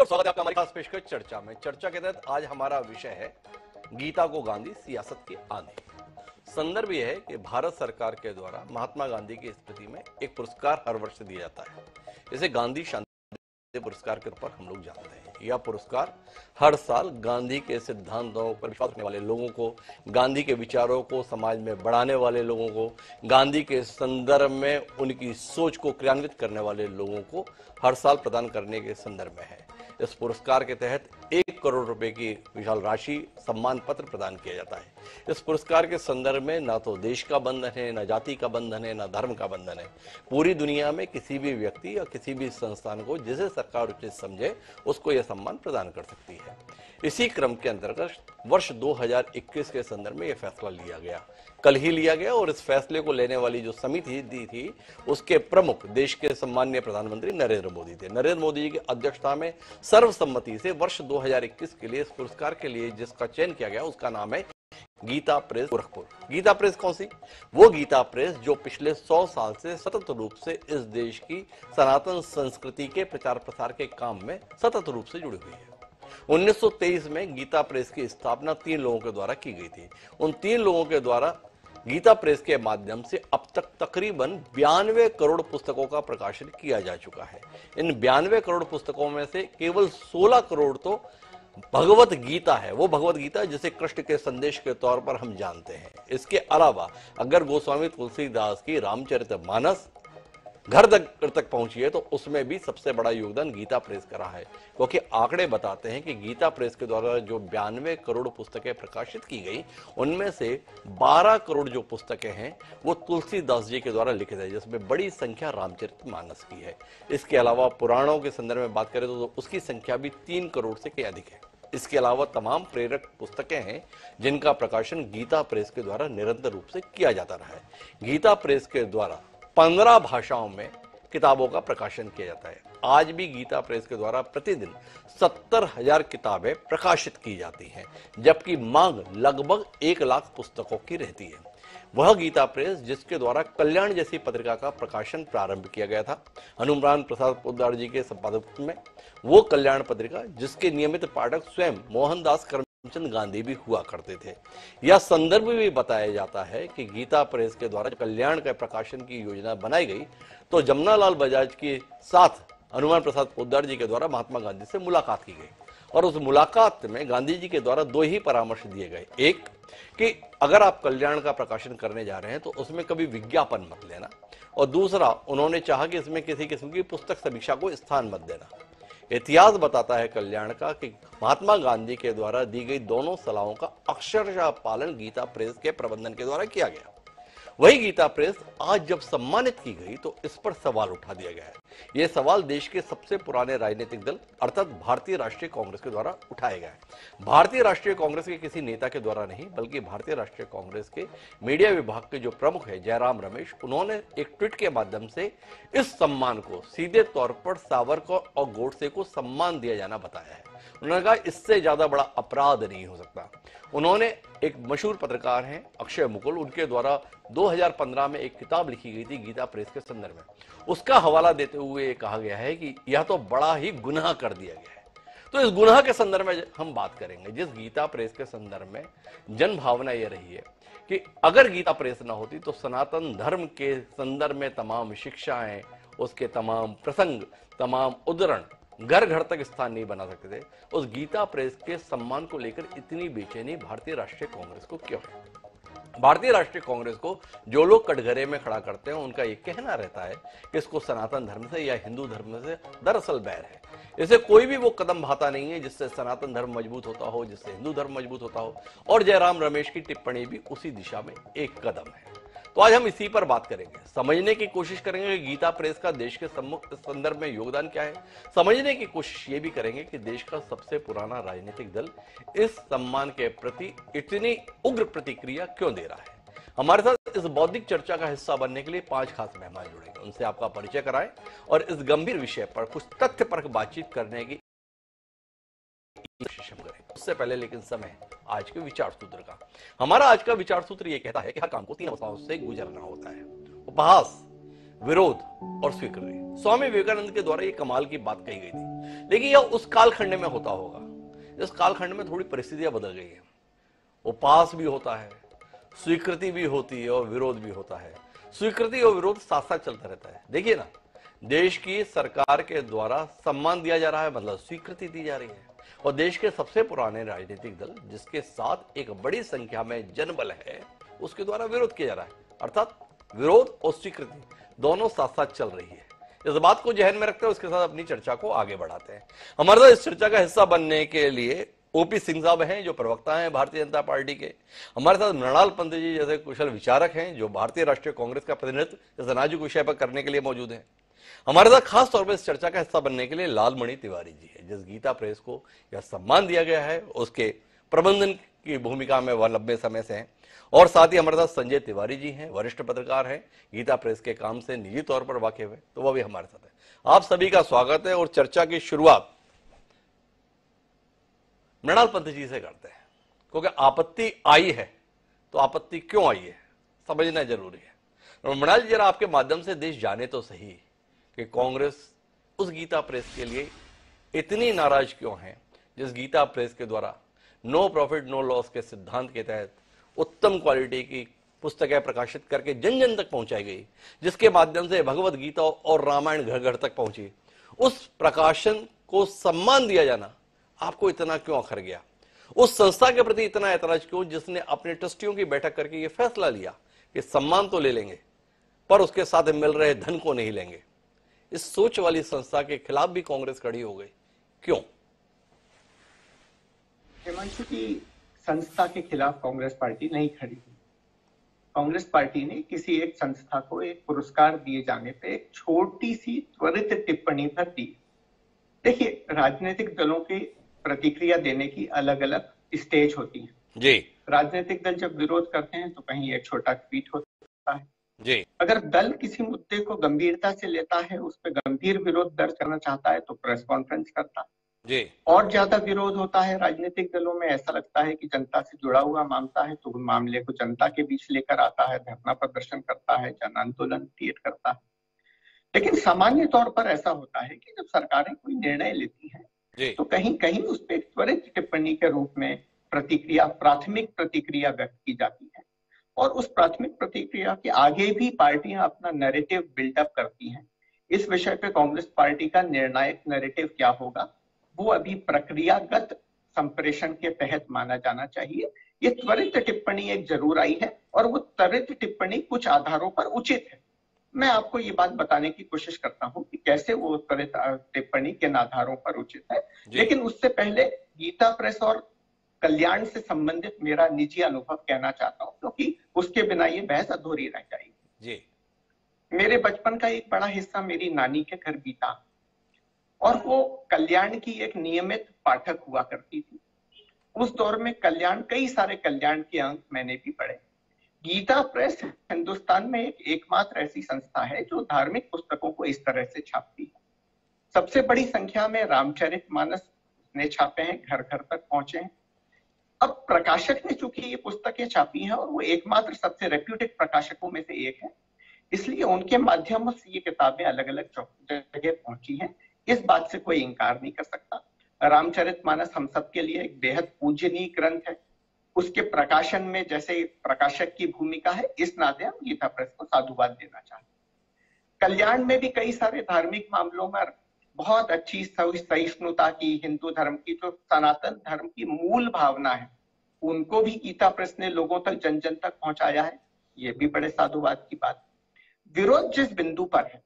और स्वागत है आपका हमारी खास पेशकश चर्चा में। चर्चा के तहत आज हमारा विषय है गीता को गांधी, सियासत की आंधी। संदर्भ यह है कि भारत सरकार के द्वारा महात्मा गांधी की स्मृति में एक पुरस्कार हर वर्ष दिया जाता है। इसे गांधी शांति पुरस्कार के तौर पर हम लोग जानते हैं। यह पुरस्कार हर साल गांधी के सिद्धांतों पर विश्वास रखने वाले लोगों को, गांधी के विचारों को समाज में बढ़ाने वाले लोगों को, गांधी के संदर्भ में उनकी सोच को क्रियान्वित करने वाले लोगों को हर साल प्रदान करने के संदर्भ में है। इस पुरस्कार के तहत 1 करोड़ रुपए की विशाल राशि सम्मान पत्र प्रदान किया जाता है। इस पुरस्कार के संदर्भ में ना तो देश का बंधन है, ना जाति का बंधन है, ना धर्म का बंधन है। पूरी दुनिया में किसी भी व्यक्ति या किसी भी संस्थान को जिसे सरकार उचित समझे उसको यह सम्मान प्रदान कर सकती है। इसी क्रम के अंतर्गत वर्ष 2021 के संदर्भ में यह फैसला लिया गया, कल ही लिया गया। और इस फैसले को लेने वाली जो समिति दी थी उसके प्रमुख देश के सम्माननीय प्रधानमंत्री नरेंद्र मोदी थे। नरेंद्र मोदी जी की अध्यक्षता में सर्वसम्मति से वर्ष 2021 के लिए इस पुरस्कार के लिए जिसका चयन किया गया उसका नाम है गीता प्रेस गोरखपुर। गीता प्रेस कौन सी? वो गीता प्रेस जो पिछले 100 साल से सतत रूप से इस देश की सनातन संस्कृति के प्रचार प्रसार के काम में सतत रूप से जुड़ी हुई है। 1923 में गीता प्रेस की स्थापना 3 लोगों के द्वारा की गई थी। उन 3 लोगों के द्वारा गीता प्रेस के माध्यम से अब तक तकरीबन 92 करोड़ पुस्तकों का प्रकाशन किया जा चुका है। इन 92 करोड़ पुस्तकों में से केवल 16 करोड़ तो भगवत गीता है, वो भगवत गीता जिसे कृष्ण के संदेश के तौर पर हम जानते हैं। इसके अलावा अगर गोस्वामी तुलसीदास की रामचरितमानस घर तक पहुंची है तो उसमें भी सबसे बड़ा योगदान गीता प्रेस का रहा है, क्योंकि आंकड़े बताते हैं कि गीता प्रेस के द्वारा जो 92 करोड़ पुस्तकें प्रकाशित की गई उनमें से 12 करोड़ जो पुस्तकें हैं वो तुलसीदास जी के द्वारा लिखित है, जिसमें बड़ी संख्या रामचरितमानस की है। इसके अलावा पुराणों के संदर्भ में बात करें तो उसकी संख्या भी 3 करोड़ से कहीं अधिक है। इसके अलावा तमाम प्रेरक पुस्तकें हैं जिनका प्रकाशन गीता प्रेस के द्वारा निरंतर रूप से किया जाता रहा है। गीता प्रेस के द्वारा 15 भाषाओं में किताबों का प्रकाशन किया जाता है। आज भी गीता प्रेस के द्वारा प्रतिदिन 70,000 किताबें प्रकाशित की जाती हैं, जबकि मांग लगभग 1 लाख पुस्तकों की रहती है। वह गीता प्रेस जिसके द्वारा कल्याण जैसी पत्रिका का प्रकाशन प्रारंभ किया गया था हनुमान प्रसाद पोद्दार जी के संपादकत्व में, वो कल्याण पत्रिका जिसके नियमित पाठक स्वयं मोहनदास करमचंद गांधी भी हुआ करते थे। यह संदर्भ भी बताया जाता है कि गीता प्रेस के द्वारा कल्याण के प्रकाशन की योजना बनाई गई तो जमनालाल बजाज के साथ हनुमान प्रसाद पोद्दार जी के द्वारा महात्मा गांधी से मुलाकात की गई और उस मुलाकात में गांधी जी के द्वारा 2 ही परामर्श दिए गए। एक कि अगर आप कल्याण का प्रकाशन करने जा रहे हैं तो उसमें कभी विज्ञापन मत लेना, और दूसरा उन्होंने चाहा कि इसमें किसी किस्म की पुस्तक समीक्षा को स्थान मत देना। इतिहास बताता है कल्याण का कि महात्मा गांधी के द्वारा दी गई दोनों सलाहों का अक्षरशः पालन गीता प्रेस के प्रबंधन के द्वारा किया गया। वही गीता प्रेस आज जब सम्मानित की गई तो इस पर सवाल उठा दिया गया है। यह सवाल देश के सबसे पुराने राजनीतिक दल अर्थात भारतीय राष्ट्रीय कांग्रेस के द्वारा उठाया गया है। भारतीय राष्ट्रीय कांग्रेस के किसी नेता के द्वारा नहीं, बल्कि भारतीय राष्ट्रीय कांग्रेस के मीडिया विभाग के जो प्रमुख है जयराम रमेश, उन्होंने एक ट्वीट के माध्यम से इस सम्मान को सीधे तौर पर सावरकर और गोडसे को सम्मान दिया जाना बताया है। उन्होंने कहा इससे ज्यादा बड़ा अपराध नहीं हो सकता। उन्होंने एक मशहूर पत्रकार हैं अक्षय मुकुल, उनके द्वारा 2015 में एक किताब लिखी गई थी गीता प्रेस के संदर्भ में, उसका हवाला देते हुए कहा गया है कि यह तो बड़ा ही गुनाह कर दिया गया है। तो इस गुनाह के संदर्भ में हम बात करेंगे, जिस गीता प्रेस के संदर्भ में जन भावना यह रही है कि अगर गीता प्रेस ना होती तो सनातन धर्म के संदर्भ में तमाम शिक्षाएं, उसके तमाम प्रसंग, तमाम उद्धरण घर घर तक स्थान नहीं बना सकते थे। उस गीता प्रेस के सम्मान को लेकर इतनी बेचैनी भारतीय राष्ट्रीय कांग्रेस को क्यों है? भारतीय राष्ट्रीय कांग्रेस को जो लोग कटघरे में खड़ा करते हैं उनका ये कहना रहता है कि इसको सनातन धर्म से या हिंदू धर्म से दरअसल बैर है। इसे कोई भी वो कदम भाता नहीं है जिससे सनातन धर्म मजबूत होता हो, जिससे हिंदू धर्म मजबूत होता हो, और जयराम रमेश की टिप्पणी भी उसी दिशा में एक कदम है। तो आज हम इसी पर बात करेंगे, समझने की कोशिश करेंगे कि गीता प्रेस का देश के संदर्भ में योगदान क्या है। समझने की कोशिश ये भी करेंगे कि देश का सबसे पुराना राजनीतिक दल इस सम्मान के प्रति इतनी उग्र प्रतिक्रिया क्यों दे रहा है। हमारे साथ इस बौद्धिक चर्चा का हिस्सा बनने के लिए 5 खास मेहमान जुड़ेंगे, उनसे आपका परिचय कराएं और इस गंभीर विषय पर कुछ तथ्यपरक बातचीत करने की कोशिश करें। उससे पहले लेकिन समय आज के विचार सूत्र का। हमारा आज का विचार सूत्र यह कहता है कि हर काम को 3 अवस्थाओं से गुजरना होता है: उपहास, विरोध और स्वीकृति। स्वामी विवेकानंद के द्वारा ये कमाल की बात कही गई थी, लेकिन यह उस कालखंड में होता होगा। इस कालखंड में थोड़ी परिस्थितियां बदल गई हैं। उपास भी होता है, स्वीकृति भी होती है और विरोध भी होता है। स्वीकृति और विरोध साथ साथ चलता रहता है। देखिए ना, देश की सरकार के द्वारा सम्मान दिया जा रहा है, मतलब स्वीकृति दी जा रही है, और देश के सबसे पुराने राजनीतिक दल जिसके साथ एक बड़ी संख्या में जनबल है, उसके द्वारा विरोध किया जा रहा है। अर्थात विरोध और स्वीकृति दोनों साथ साथ चल रही है। इस बात को जहन में रखते हुए उसके साथ अपनी चर्चा को आगे बढ़ाते हैं। हमारे साथ इस चर्चा का हिस्सा बनने के लिए ओपी सिंह साहब हैं, जो प्रवक्ता हैं भारतीय जनता पार्टी के। हमारे साथ मृणाल पंत जी जैसे कुशल विचारक हैं, जो भारतीय राष्ट्रीय कांग्रेस का प्रतिनिधित्व इस नाजुक विषय पर करने के लिए मौजूद हैं। हमारे साथ खास तौर पर इस चर्चा का हिस्सा बनने के लिए लालमणि तिवारी जी है, जिस गीता प्रेस को यह सम्मान दिया गया है उसके प्रबंधन की भूमिका में वह लंबे समय से हैं। और साथ ही हमारे साथ संजय तिवारी जी हैं, वरिष्ठ पत्रकार हैं, गीता प्रेस के काम से निजी तौर पर वाकिफ है, तो वह भी हमारे साथ है। आप सभी का स्वागत है और चर्चा की शुरुआत मृणाल पंत जी से करते हैं, क्योंकि आपत्ति आई है तो आपत्ति क्यों आई है समझना जरूरी है। मृणाल जी, जरा आपके माध्यम से देश जाने तो सही कि कांग्रेस उस गीता प्रेस के लिए इतनी नाराज क्यों है जिस गीता प्रेस के द्वारा नो प्रॉफिट नो लॉस के सिद्धांत के तहत उत्तम क्वालिटी की पुस्तकें प्रकाशित करके जन जन तक पहुंचाई गई, जिसके माध्यम से भगवत गीता और रामायण घर घर तक पहुंची। उस प्रकाशन को सम्मान दिया जाना आपको इतना क्यों अखर गया? उस संस्था के प्रति इतना ऐतराज क्यों, जिसने अपने ट्रस्टियों की बैठक करके यह फैसला लिया कि सम्मान तो ले लेंगे पर उसके साथ मिल रहे धन को नहीं लेंगे? इस सोच वाली संस्था के खिलाफ भी कांग्रेस खड़ी हो गई, क्यों? हिमांशु, की संस्था के खिलाफ कांग्रेस पार्टी नहीं खड़ी हुई। कांग्रेस पार्टी ने किसी एक संस्था को एक पुरस्कार दिए जाने पे एक छोटी सी त्वरित टिप्पणी पर दी। देखिए, राजनीतिक दलों के प्रतिक्रिया देने की अलग अलग स्टेज होती है जी। राजनीतिक दल जब विरोध करते हैं तो कहीं एक छोटा ट्वीट होता है जी। अगर दल किसी मुद्दे को गंभीरता से लेता है, उस पर गंभीर विरोध दर्ज करना चाहता है तो प्रेस कॉन्फ्रेंस करता है। जी। और ज्यादा विरोध होता है राजनीतिक दलों में, ऐसा लगता है कि जनता से जुड़ा हुआ मामला है, तो मामले को जनता के बीच लेकर आता है, धरना प्रदर्शन करता है, जन आंदोलन क्रिएट करता है। लेकिन सामान्य तौर पर ऐसा होता है कि जब सरकारें कोई निर्णय लेती हैं तो कहीं कहीं उस पर त्वरित टिप्पणी के रूप में प्रतिक्रिया, प्राथमिक प्रतिक्रिया व्यक्त की जाती है, और उस प्राथमिक प्रतिक्रिया के आगे भी पार्टियां अपना नैरेटिव बिल्डअप करती हैं। इस विषय पे कांग्रेस पार्टी का निर्णायक नैरेटिव क्या होगा, वो अभी प्रक्रियागत संप्रेषण के तहत माना जाना चाहिए। ये त्वरित टिप्पणी एक जरूर आई है, और वो त्वरित टिप्पणी कुछ आधारों पर उचित है। मैं आपको ये बात बताने की कोशिश करता हूँ कि कैसे वो त्वरित टिप्पणी किन आधारों पर उचित है। लेकिन उससे पहले गीता प्रेस और कल्याण से संबंधित मेरा निजी अनुभव कहना चाहता हूँ, क्योंकि उसके बिना ये बहस अधूरी रह जाएगी। जी। मेरे बचपन का एक बड़ा हिस्सा मेरी नानी के घर बीता, और वो कल्याण की एक नियमित पाठक हुआ करती थी। उस दौर में कल्याण, कई सारे कल्याण के अंक मैंने भी पढ़े। गीता प्रेस हिंदुस्तान में एकमात्र ऐसी संस्था है जो धार्मिक पुस्तकों को इस तरह से छापती है। सबसे बड़ी संख्या में रामचरितमानस ने छापे हैं, घर घर तक पहुंचे हैं। अब प्रकाशक ने चूंकि ये पुस्तकें छापी हैं और वो एकमात्र सबसे रेप्यूटेड प्रकाशकों में से एक है, इसलिए उनके माध्यम से ये किताबें अलग अलग जगह पहुंची हैं। इस बात से कोई इंकार नहीं कर सकता। रामचरितमानस हम सबके लिए एक बेहद पूजनीय ग्रंथ है। उसके प्रकाशन में जैसे प्रकाशक की भूमिका है, इस नाते हम गीता प्रेस को साधुवाद देना चाहते हैं। कल्याण में भी कई सारे धार्मिक मामलों में बहुत अच्छी सहिष्णुता की, हिंदू धर्म की जो सनातन धर्म की मूल भावना है, उनको भी गीता प्रेस ने लोगों तक, जन जन तक पहुंचाया है। ये भी बड़े साधुवाद की बात। विरोध जिस बिंदु पर है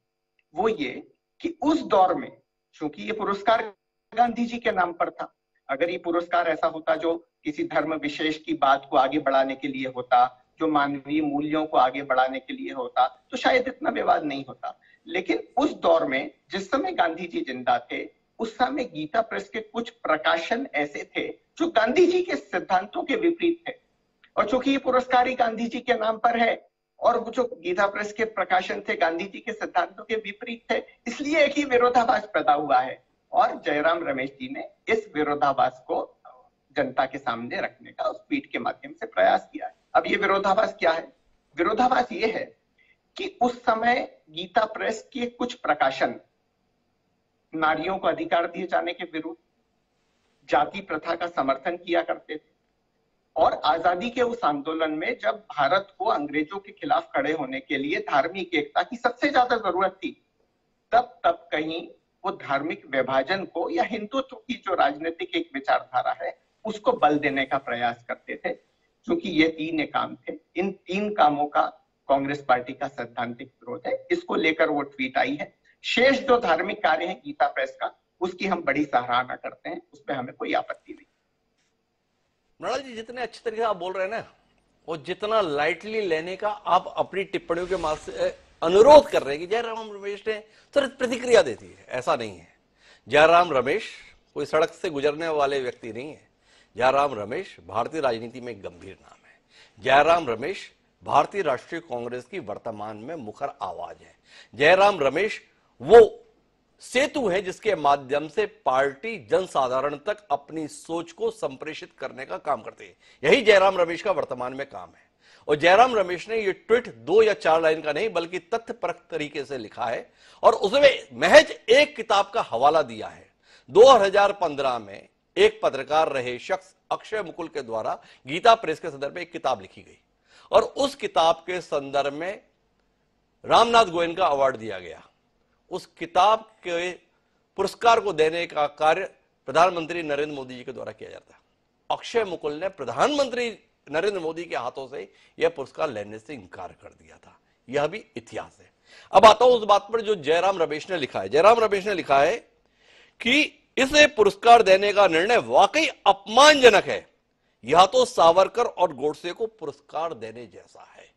वो ये कि उस दौर में, चूंकि ये पुरस्कार गांधी जी के नाम पर था, अगर ये पुरस्कार ऐसा होता जो किसी धर्म विशेष की बात को आगे बढ़ाने के लिए होता, जो मानवीय मूल्यों को आगे बढ़ाने के लिए होता, तो शायद इतना विवाद नहीं होता। लेकिन उस दौर में जिस समय गांधी जी जिंदा थे, उस समय गीता प्रेस के कुछ प्रकाशन ऐसे थे जो गांधी जी के सिद्धांतों के विपरीत थे। और चूंकि ये पुरस्कार ही गांधी जी के नाम पर है और वो जो गीता प्रेस के प्रकाशन थे गांधी जी के सिद्धांतों के विपरीत थे, इसलिए एक ही विरोधाभास पैदा हुआ है। और जयराम रमेश जी ने इस विरोधाभास को जनता के सामने रखने का उस ट्वीट के माध्यम से प्रयास किया है। अब ये विरोधाभास क्या है? विरोधाभास ये है कि उस समय गीता प्रेस के कुछ प्रकाशन नारियों को अधिकार दिए जाने के विरुद्ध, जाति प्रथा का समर्थन किया करते थे। और आजादी के उस आंदोलन में जब भारत को अंग्रेजों के खिलाफ खड़े होने के लिए धार्मिक एकता की सबसे ज्यादा जरूरत थी, तब कहीं वो धार्मिक विभाजन को या हिंदुत्व की जो राजनीतिक एक विचारधारा है उसको बल देने का प्रयास करते थे। क्योंकि ये तीन काम थे, इन तीन कामों का कांग्रेस पार्टी का सैद्धांतिक विरोध है, इसको लेकर वो ट्वीट आई है। शेष जो धार्मिक कार्य है गीता प्रेस का, उसकी हम बड़ी सराहना करते हैं, उसमें हमें कोई आपत्ति नहीं। मृणाल जी, जितने अच्छे तरीके से आप बोल रहे हैं ना, और जितना लाइटली लेने का आप अपनी टिप्पणियों के माध्यम से अनुरोध कर रहे हैं कि जयराम रमेश ने तुरंत प्रतिक्रिया देती है, ऐसा नहीं है। जयराम रमेश कोई सड़क से गुजरने वाले व्यक्ति नहीं है। जयराम रमेश भारतीय राजनीति में एक गंभीर नाम है। जयराम रमेश भारतीय राष्ट्रीय कांग्रेस की वर्तमान में मुखर आवाज है। जयराम रमेश वो सेतु है जिसके माध्यम से पार्टी जनसाधारण तक अपनी सोच को संप्रेषित करने का काम करती है। यही जयराम रमेश का वर्तमान में काम है। और जयराम रमेश ने यह ट्वीट 2 या 4 लाइन का नहीं बल्कि तथ्यपरक तरीके से लिखा है और उसमें महज एक किताब का हवाला दिया है। 2015 में एक पत्रकार रहे शख्स अक्षय मुकुल के द्वारा गीता प्रेस के संदर्भ में एक किताब लिखी गई और उस किताब के संदर्भ में रामनाथ गोयनका का अवार्ड दिया गया। उस किताब के पुरस्कार को देने का कार्य प्रधानमंत्री नरेंद्र मोदी जी के द्वारा किया जाता है। अक्षय मुकुल ने प्रधानमंत्री नरेंद्र मोदी के हाथों से यह पुरस्कार लेने से इंकार कर दिया था। यह भी इतिहास है। अब आता हूं उस बात पर जो जयराम रमेश ने लिखा है। जयराम रमेश ने लिखा है कि इसे पुरस्कार देने का निर्णय वाकई अपमानजनक है। यह तो सावरकर और गोडसे को पुरस्कार देने जैसा है।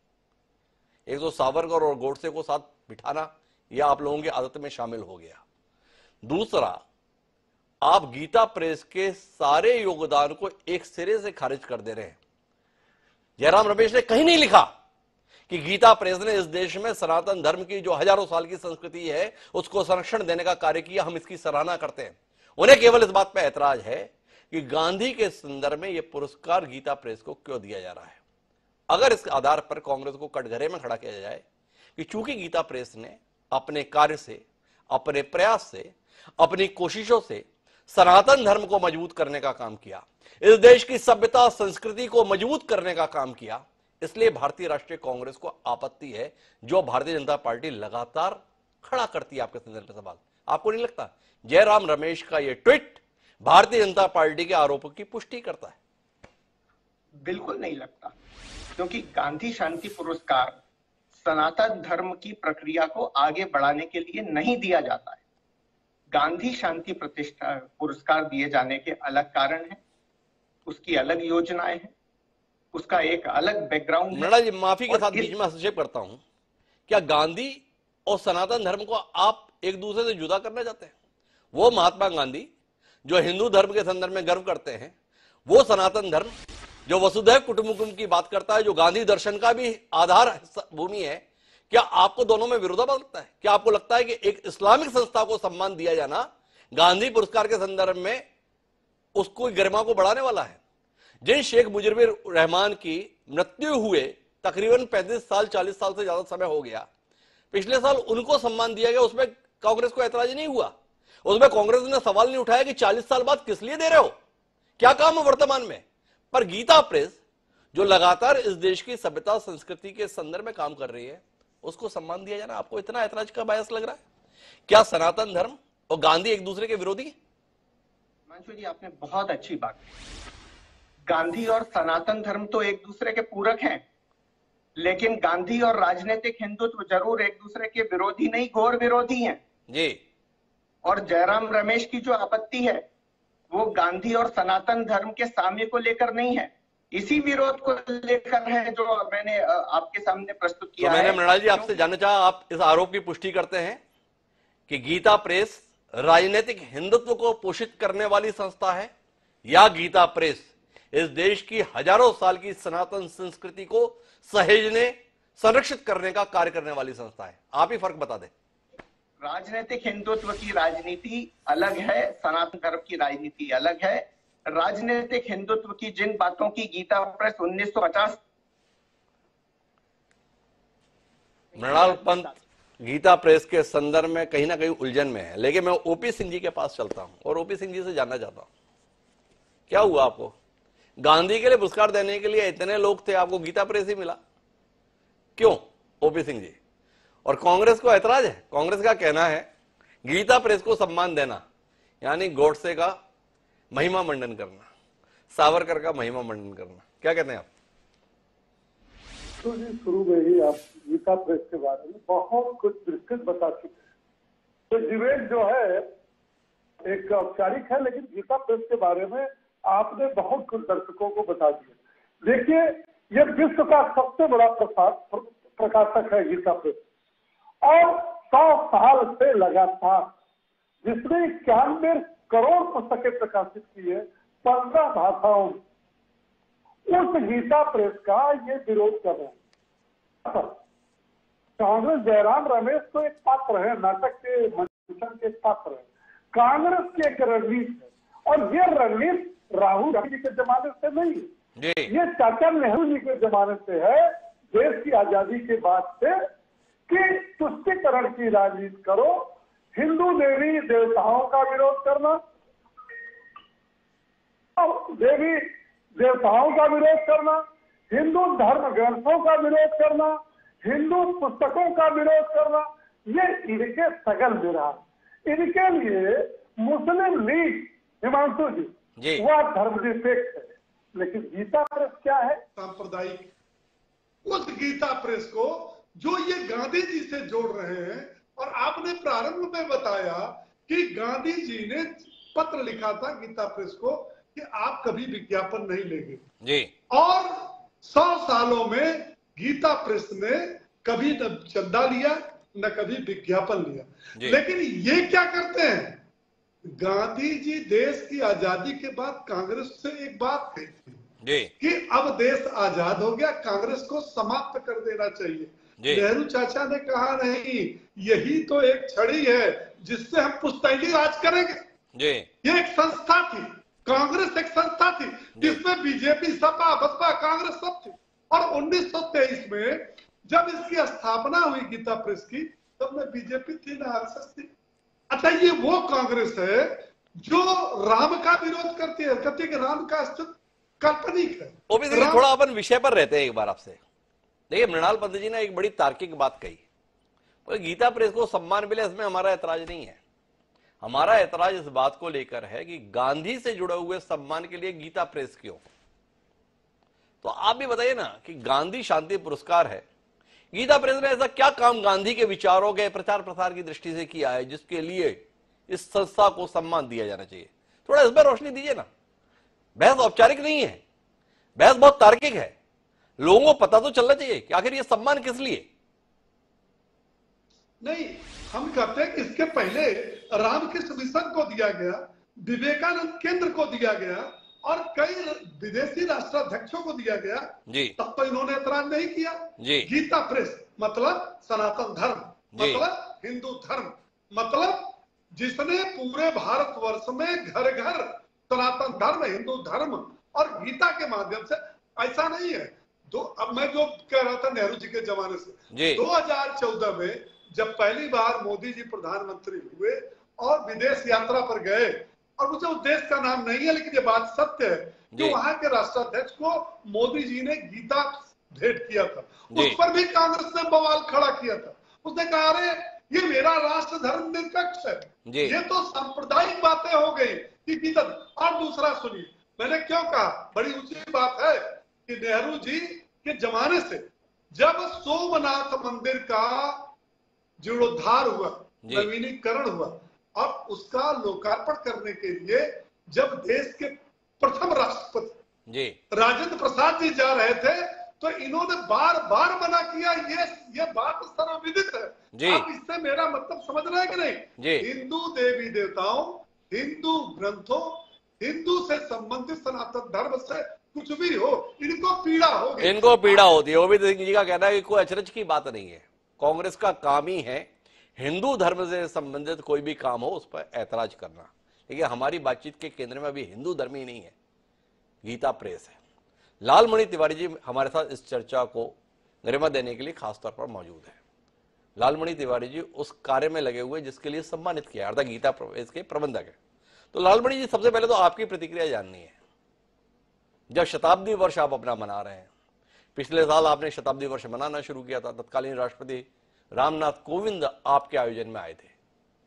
एक तो सावरकर और गोडसे को साथ बिठाना यह आप लोगों की आदत में शामिल हो गया। दूसरा, आप गीता प्रेस के सारे योगदान को एक सिरे से खारिज कर दे रहे हैं। जयराम रमेश ने कहीं नहीं लिखा कि गीता प्रेस ने इस देश में सनातन धर्म की जो हजारों साल की संस्कृति है उसको संरक्षण देने का कार्य किया। हम इसकी सराहना करते हैं। उन्हें केवल इस बात पर ऐतराज है कि गांधी के संदर्भ में यह पुरस्कार गीता प्रेस को क्यों दिया जा रहा है। अगर इस आधार पर कांग्रेस को कटघरे में खड़ा किया जाए कि चूंकि गीता प्रेस ने अपने कार्य से, अपने प्रयास से, अपनी कोशिशों से सनातन धर्म को मजबूत करने का काम किया, इस देश की सभ्यता संस्कृति को मजबूत करने का काम किया, इसलिए भारतीय राष्ट्रीय कांग्रेस को आपत्ति है जो भारतीय जनता पार्टी लगातार खड़ा करती है आपके संदर्भ में सवाल। आपको नहीं लगता जयराम रमेश का यह ट्वीट भारतीय जनता पार्टी के आरोपों की पुष्टि करता है? बिल्कुल नहीं लगता, क्योंकि गांधी शांति पुरस्कार सनातन धर्म की प्रक्रिया को आगे बढ़ाने के लिए नहीं दिया जाता है। गांधी शांति प्रतिष्ठा पुरस्कार दिए जाने के अलग कारण हैं, उसकी अलग योजनाएं हैं, उसका एक अलग बैकग्राउंड है। मृणाल जी, माफी के साथ बीच में हस्तक्षेप करता हूं। क्या गांधी और सनातन धर्म को आप एक दूसरे से जुदा करना चाहते हैं? वो महात्मा गांधी जो हिंदू धर्म के संदर्भ में गर्व करते हैं, वो सनातन धर्म जो वसुधैव कुटुंबकम की बात करता है, जो गांधी दर्शन का भी आधार भूमि है, क्या आपको दोनों में विरोधाभास लगता है? क्या आपको लगता है कि एक इस्लामिक संस्था को सम्मान दिया जाना गांधी पुरस्कार के संदर्भ में उसको गरिमा को बढ़ाने वाला है? जिन शेख मुजीबुर रहमान की मृत्यु हुए तकरीबन 35 साल 40 साल से ज्यादा समय हो गया, पिछले साल उनको सम्मान दिया गया, उसमें कांग्रेस को ऐतराज नहीं हुआ। उसमें कांग्रेस ने सवाल नहीं उठाया कि 40 साल बाद किस लिए दे रहे हो, क्या काम है वर्तमान में। पर गीता प्रेस जो लगातार इस देश की सभ्यता संस्कृति के संदर्भ में काम कर रही है, उसको सम्मान दिया जाना आपको इतना ऐतराज का बायस लग रहा है? क्या सनातन धर्म और गांधी एक दूसरे के विरोधी? हिमांशु जी, आपने बहुत अच्छी बात की। गांधी और सनातन धर्म तो एक दूसरे के पूरक हैं, लेकिन गांधी और राजनीतिक हिंदुत्व जरूर एक दूसरे के विरोधी नहीं, घोर विरोधी हैं जी। और जयराम रमेश की जो आपत्ति है वो गांधी और सनातन धर्म के साम्य को लेकर नहीं है, इसी विरोध को लेकर है जो मैंने आपके सामने प्रस्तुत किया। तो मैंने मृणाल जी आपसे जानना चाहा, आप इस आरोप की पुष्टि करते हैं कि गीता प्रेस राजनीतिक हिंदुत्व को पोषित करने वाली संस्था है, या गीता प्रेस इस देश की हजारों साल की सनातन संस्कृति को सहेजने, संरक्षित करने का कार्य करने वाली संस्था है? आप ही फर्क बता दें। राजनीतिक हिंदुत्व की राजनीति अलग है, सनातन धर्म की राजनीति अलग है। राजनीतिक हिंदुत्व की जिन बातों की गीता प्रेस 1950 मृणाल पंत गीता प्रेस के संदर्भ में कहीं ना कहीं उलझन में है, लेकिन मैं ओपी सिंह जी के पास चलता हूं और ओपी सिंह जी से जानना चाहता हूं क्या हुआ आपको गांधी के लिए पुरस्कार देने के लिए इतने लोग थे, आपको गीता प्रेस ही मिला क्यों ओपी सिंह जी? और कांग्रेस को ऐतराज है, कांग्रेस का कहना है गीता प्रेस को सम्मान देना यानी गोडसे का महिमा मंडन करना, सावरकर का महिमा मंडन करना। क्या कहते हैं आप? तो जी शुरू में ही आप गीता प्रेस के बारे में बहुत कुछ विस्तृत बता चुके हैं। तो डिबेट जो है एक औपचारिक है, लेकिन गीता प्रेस के बारे में आपने बहुत कुछ दर्शकों को बता दिया। देखिए, यह विश्व का सबसे बड़ा प्रकाशक है गीता प्रेस, और 100 साल से लगातार जिसने 91 करोड़ पुस्तकें प्रकाशित की है 15 भाषाओं में, उस गीता प्रेस का ये विरोध कर रहे हैं। कांग्रेस जयराम रमेश तो एक पात्र है, नाटक के मंचन के एक पात्र है, कांग्रेस की एक रणनीति है, और ये रणनीति राहुल गांधी के जमाने से नहीं है, ये चाचा नेहरू जी के जमाने से है, देश की आजादी के बाद से, कि तुष्टीकरण की राजनीति करो, हिंदू देवी देवताओं का विरोध करना, देवी देवताओं का विरोध करना, हिंदू धर्म ग्रंथों का विरोध करना, हिंदू पुस्तकों का विरोध करना, ये इनके सगल विराट। इनके लिए मुस्लिम लीग, हिमांशु जी, वह धर्मनिरपेक्ष है, लेकिन गीता प्रेस क्या है? सांप्रदायिक। उस गीता प्रेस को जो ये गांधी जी से जोड़ रहे हैं, और आपने प्रारंभ में बताया कि गांधी जी ने पत्र लिखा था गीता प्रेस को कि आप कभी विज्ञापन नहीं लेंगे जी, और 100 सालों में गीता प्रेस ने कभी न चंदा लिया न कभी विज्ञापन लिया। लेकिन ये क्या करते हैं, गांधी जी देश की आजादी के बाद कांग्रेस से एक बात कही थी कि अब देश आजाद हो गया, कांग्रेस को समाप्त कर देना चाहिए। नेहरू चाचा ने कहा नहीं, यही तो एक छड़ी है जिससे हम पुश्तैनी राज करेंगे। ये एक संस्था थी, कांग्रेस एक संस्था थी जिसमें बीजेपी, सपा, बसपा, कांग्रेस सब थी। और 1923 में जब इसकी स्थापना हुई गीता प्रेस की, तब न बीजेपी थी न आरएसएस थी। अच्छा, ये वो कांग्रेस है जो राम का विरोध करती है, कहती है कि राम का अस्तित्व काल्पनिक है। ओबीसी थोड़ा अपन विषय पर रहते हैं एक बार आपसे। देखिए, मृणाल पंत जी ने एक बड़ी तार्किक बात कही, गीता प्रेस को सम्मान मिले, इसमें हमारा ऐतराज नहीं है। हमारा ऐतराज इस बात को लेकर है कि गांधी से जुड़े हुए सम्मान के लिए गीता प्रेस क्यों? तो आप भी बताइए ना कि गांधी शांति पुरस्कार है, गीता प्रेस ने ऐसा क्या काम गांधी के विचारों के प्रचार प्रसार की दृष्टि से किया है जिसके लिए इस संस्था को सम्मान दिया जाना चाहिए? थोड़ा इस पर रोशनी दीजिए ना। बहस औपचारिक नहीं है, बहस बहुत तार्किक है, लोगों को पता तो चलना चाहिए कि आखिर ये सम्मान किस लिए। नहीं, हम कहते हैं कि इसके पहले रामकृष्ण मिशन को दिया गया, विवेकानंद केंद्र को दिया गया, और कई विदेशी राष्ट्राध्यक्षों को दिया गया जी। तब तो इन्होंने ऐतराज नहीं किया जी। गीता प्रेस मतलब सनातन धर्म, मतलब हिंदू धर्म, मतलब जिसने पूरे भारतवर्ष में घर घर सनातन धर्म, हिंदू धर्म और गीता के माध्यम से, ऐसा नहीं है। अब मैं जो कह रहा था नेहरू जी के जमाने से, 2014 में जब पहली बार मोदी जी प्रधानमंत्री हुए और विदेश यात्रा पर गए, और मुझे उस देश का नाम नहीं है लेकिन ये बात सत्य है कि वहां के राष्ट्राध्यक्ष को मोदी जी ने गीता भेंट किया था, उस पर भी कांग्रेस ने बवाल खड़ा किया था। उसने कहा, अरे ये मेरा राष्ट्र धर्म निरपेक्ष है, ये तो सांप्रदायिक बातें हो गई कि गीता। और दूसरा सुनिए, मैंने क्यों कहा, बड़ी ऊंची बात है कि नेहरू जी के जमाने से जब सोमनाथ मंदिर का जीर्णोद्धार हुआ, नवीनीकरण हुआ, और उसका लोकार्पण करने के लिए जब देश के प्रथम राष्ट्रपति राजेंद्र प्रसाद जी जा रहे थे, तो इन्होंने बार बार मना किया। ये बात सर्वविदित है। आप इससे मेरा मतलब समझ रहे हैं कि नहीं? हिंदू देवी देवताओं, हिंदू ग्रंथों, हिंदू से संबंधित सनातन धर्म से कुछ भी हो, इनको पीड़ा होगी, इनको पीड़ा होती है। ओबीसी जी का कहना है कि कोई अचरज की बात नहीं है, कांग्रेस का काम ही है हिंदू धर्म से संबंधित कोई भी काम हो उस पर ऐतराज करना। देखिए, हमारी बातचीत के केंद्र में अभी हिंदू धर्म ही नहीं है, गीता प्रेस है। लालमणि तिवारी जी हमारे साथ इस चर्चा को गरिमा देने के लिए खासतौर पर मौजूद है। लालमणि तिवारी जी उस कार्य में लगे हुए जिसके लिए सम्मानित किया, अर्थात गीता प्रेस के प्रबंधक है। तो लालमणि जी, सबसे पहले तो आपकी प्रतिक्रिया जाननी है। जब शताब्दी वर्ष आप अपना मना रहे हैं, पिछले साल आपने शताब्दी वर्ष मनाना शुरू किया था, तत्कालीन राष्ट्रपति रामनाथ कोविंद आपके आयोजन में आए थे,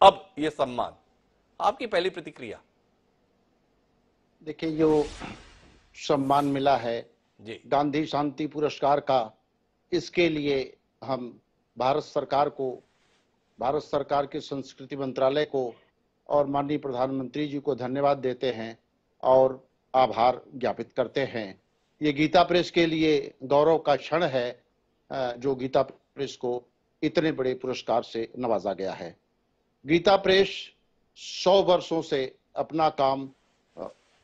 अब ये सम्मान, आपकी पहली प्रतिक्रिया? देखिए, जो सम्मान मिला है जी, गांधी शांति पुरस्कार का, इसके लिए हम भारत सरकार को, भारत सरकार के संस्कृति मंत्रालय को और माननीय प्रधानमंत्री जी को धन्यवाद देते हैं और आभार ज्ञापित करते हैं। ये गीता प्रेस के लिए गौरव का क्षण है, जो गीता प्रेस को इतने बड़े पुरस्कार से नवाजा गया है। गीता प्रेस 100 वर्षों से अपना काम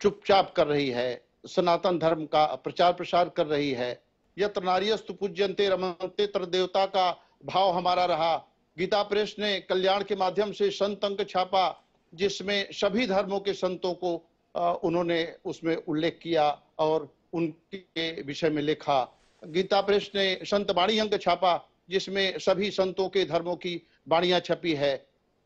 चुपचाप कर रही है, सनातन धर्म का प्रचार प्रसार कर रही है। यत्र नार्यस्तु पूज्यन्ते रमन्ते तत्र देवता का भाव हमारा रहा। गीता प्रेस ने कल्याण के माध्यम से संत अंक छापा, जिसमें सभी धर्मों के संतों को उन्होंने उसमें उल्लेख किया और उनके विषय में लिखा। गीता प्रेस ने संत वाणी अंक छापा, जिसमें सभी संतों के धर्मों की वाणियां छपी है।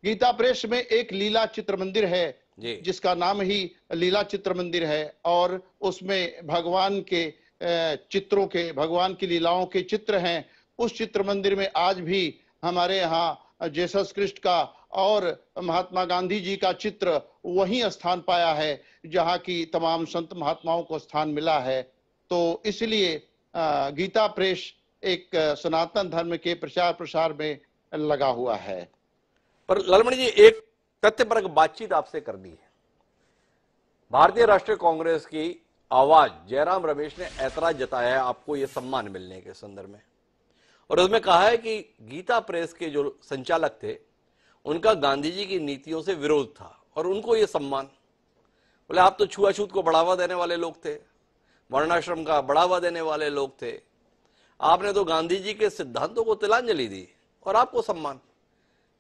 गीता प्रेस में एक लीला चित्र मंदिर है, जिसका नाम ही लीला चित्र मंदिर है, और उसमें भगवान के चित्रों के, भगवान की लीलाओं के चित्र हैं। उस चित्र मंदिर में आज भी हमारे यहाँ जेसस क्रिस्ट का और महात्मा गांधी जी का चित्र वहीं स्थान पाया है जहाँ की तमाम संत महात्माओं को स्थान मिला है। तो इसलिए गीता प्रेस एक सनातन धर्म के प्रचार प्रसार में लगा हुआ है। पर लालमणि जी, एक तथ्यपरक बातचीत आपसे करनी है। भारतीय राष्ट्रीय कांग्रेस की आवाज जयराम रमेश ने ऐतराज जताया है आपको ये सम्मान मिलने के संदर्भ में, और उसमें कहा है कि गीता प्रेस के जो संचालक थे उनका गांधी जी की नीतियों से विरोध था और उनको ये सम्मान। बोले आप तो छुआछूत को बढ़ावा देने वाले लोग थे, वर्णाश्रम का बढ़ावा देने वाले लोग थे, आपने तो गांधी जी के सिद्धांतों को तिलांजलि दी और आपको सम्मान।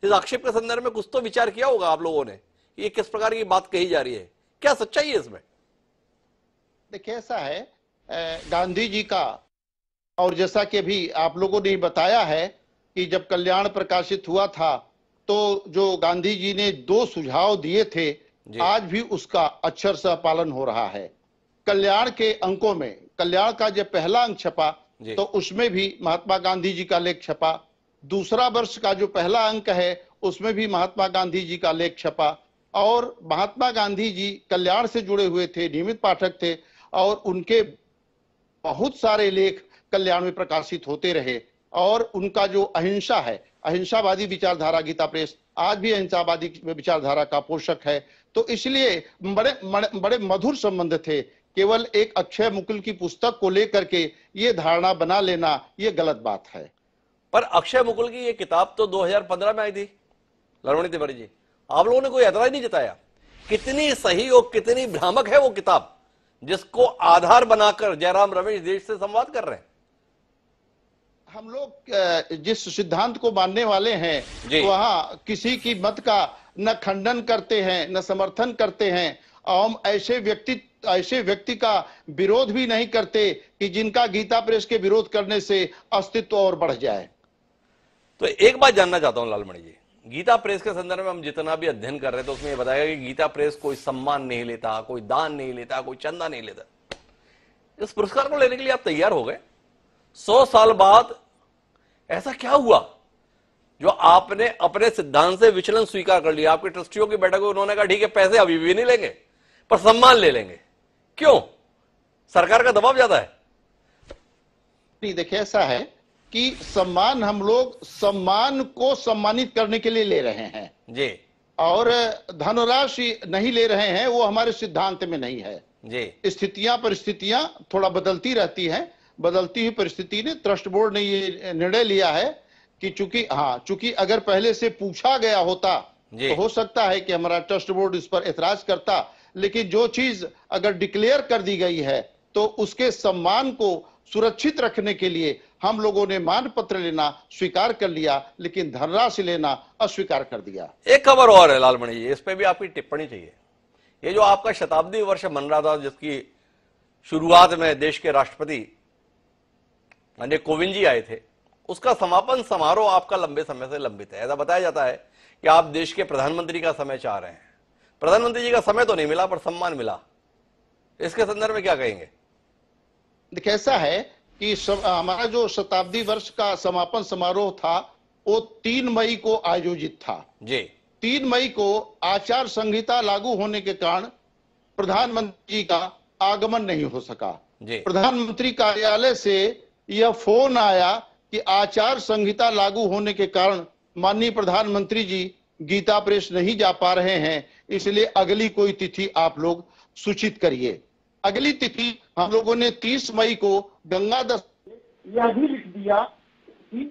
इस आक्षेप के संदर्भ में कुछ तो विचार किया होगा आप लोगों ने, ये किस प्रकार की बात कही जा रही है, क्या सच्चाई है इसमें? देखिए, ऐसा है, गांधी जी का, और जैसा कि अभी आप लोगों ने बताया है कि जब कल्याण प्रकाशित हुआ था तो जो गांधी जी ने 2 सुझाव दिए थे, आज भी उसका अक्षर से पालन हो रहा है। कल्याण के अंकों में, कल्याण का जब पहला अंक छपा तो उसमें भी महात्मा गांधी जी का लेख छपा। दूसरा वर्ष का जो पहला अंक है उसमें भी महात्मा गांधी जी का लेख छपा, और महात्मा गांधी जी कल्याण से जुड़े हुए थे, नियमित पाठक थे, और उनके बहुत सारे लेख कल्याण में प्रकाशित होते रहे। और उनका जो अहिंसा है, अहिंसावादी विचारधारा, गीता प्रेस आज भी अहिंसावादी विचारधारा का पोषक है। तो इसलिए बड़े मधुर संबंध थे। केवल एक अक्षय मुकुल की पुस्तक को लेकर के ये धारणा बना लेना, ये गलत बात है। पर अक्षय मुकुल की ये किताब तो 2015 में आई थी लालमणि तिवारी जी, आप लोगों ने कोई ऐतराज नहीं जताया। कितनी सही और कितनी भ्रामक है वो किताब, जिसको आधार बनाकर जयराम रमेश देश से संवाद कर रहे हैं। हम लोग जिस सिद्धांत को मानने वाले हैं, वहां किसी की मत का न खंडन करते हैं न समर्थन करते हैं, और हम ऐसे व्यक्ति का विरोध भी नहीं करते कि जिनका गीता प्रेस के विरोध करने से अस्तित्व और बढ़ जाए। तो एक बात जानना चाहता हूं लालमणि जी, गीता प्रेस के संदर्भ में हम जितना भी अध्ययन कर रहे थे उसमें यह बताया कि गीता प्रेस कोई सम्मान नहीं लेता, कोई दान नहीं लेता, कोई चंदा नहीं लेता। इस पुरस्कार को लेने के लिए आप तैयार हो गए। 100 साल बाद ऐसा क्या हुआ जो आपने अपने सिद्धांत से विचलन स्वीकार कर लिया? आपके ट्रस्टियों की बैठक में उन्होंने कहा ठीक है, पैसे अभी भी नहीं लेंगे पर सम्मान ले लेंगे। क्यों? सरकार का दबाव ज्यादा है? नहीं, देखिए, ऐसा है कि सम्मान हम लोग सम्मान को सम्मानित करने के लिए ले रहे हैं जी, और धनराशि नहीं ले रहे हैं, वो हमारे सिद्धांत में नहीं है जी। स्थितियां परिस्थितियां थोड़ा बदलती रहती हैं। बदलती हुई परिस्थिति ने ट्रस्ट बोर्ड ने ये निर्णय लिया है कि चूंकि अगर पहले से पूछा गया होता तो हो सकता है कि हमारा ट्रस्ट बोर्ड इस पर एतराज करता, लेकिन जो चीज अगर डिक्लेयर कर दी गई है तो उसके सम्मान को सुरक्षित रखने के लिए हम लोगों ने मान पत्र लेना स्वीकार कर लिया, लेकिन धनराशि लेना अस्वीकार कर दिया। एक खबर और है लालमणि जी, इस पे भी आपकी टिप्पणी चाहिए। ये जो आपका शताब्दी वर्ष मन रहा था, जिसकी शुरुआत में देश के राष्ट्रपति माननीय कोविंद जी आए थे उसका समापन समारोह आपका लंबे समय से लंबित है। ऐसा बताया जाता है कि आप देश के प्रधानमंत्री का समय चाह रहे हैं। प्रधानमंत्री जी का समय तो नहीं मिला पर सम्मान मिला, इसके संदर्भ में क्या कहेंगे? देखिए, ऐसा है कि हमारा जो शताब्दी वर्ष का समापन समारोह था वो 3 मई को आयोजित था जी। 3 मई को आचार संहिता लागू होने के कारण प्रधानमंत्री जी का आगमन नहीं हो सका जी। प्रधानमंत्री कार्यालय से यह फोन आया कि आचार संहिता लागू होने के कारण माननीय प्रधानमंत्री जी गीता प्रेस नहीं जा पा रहे हैं, इसलिए अगली कोई तिथि आप लोग सूचित करिए। अगली तिथि हम लोगों ने 30 मई को गंगा दशहरा यह भी लिख दिया कि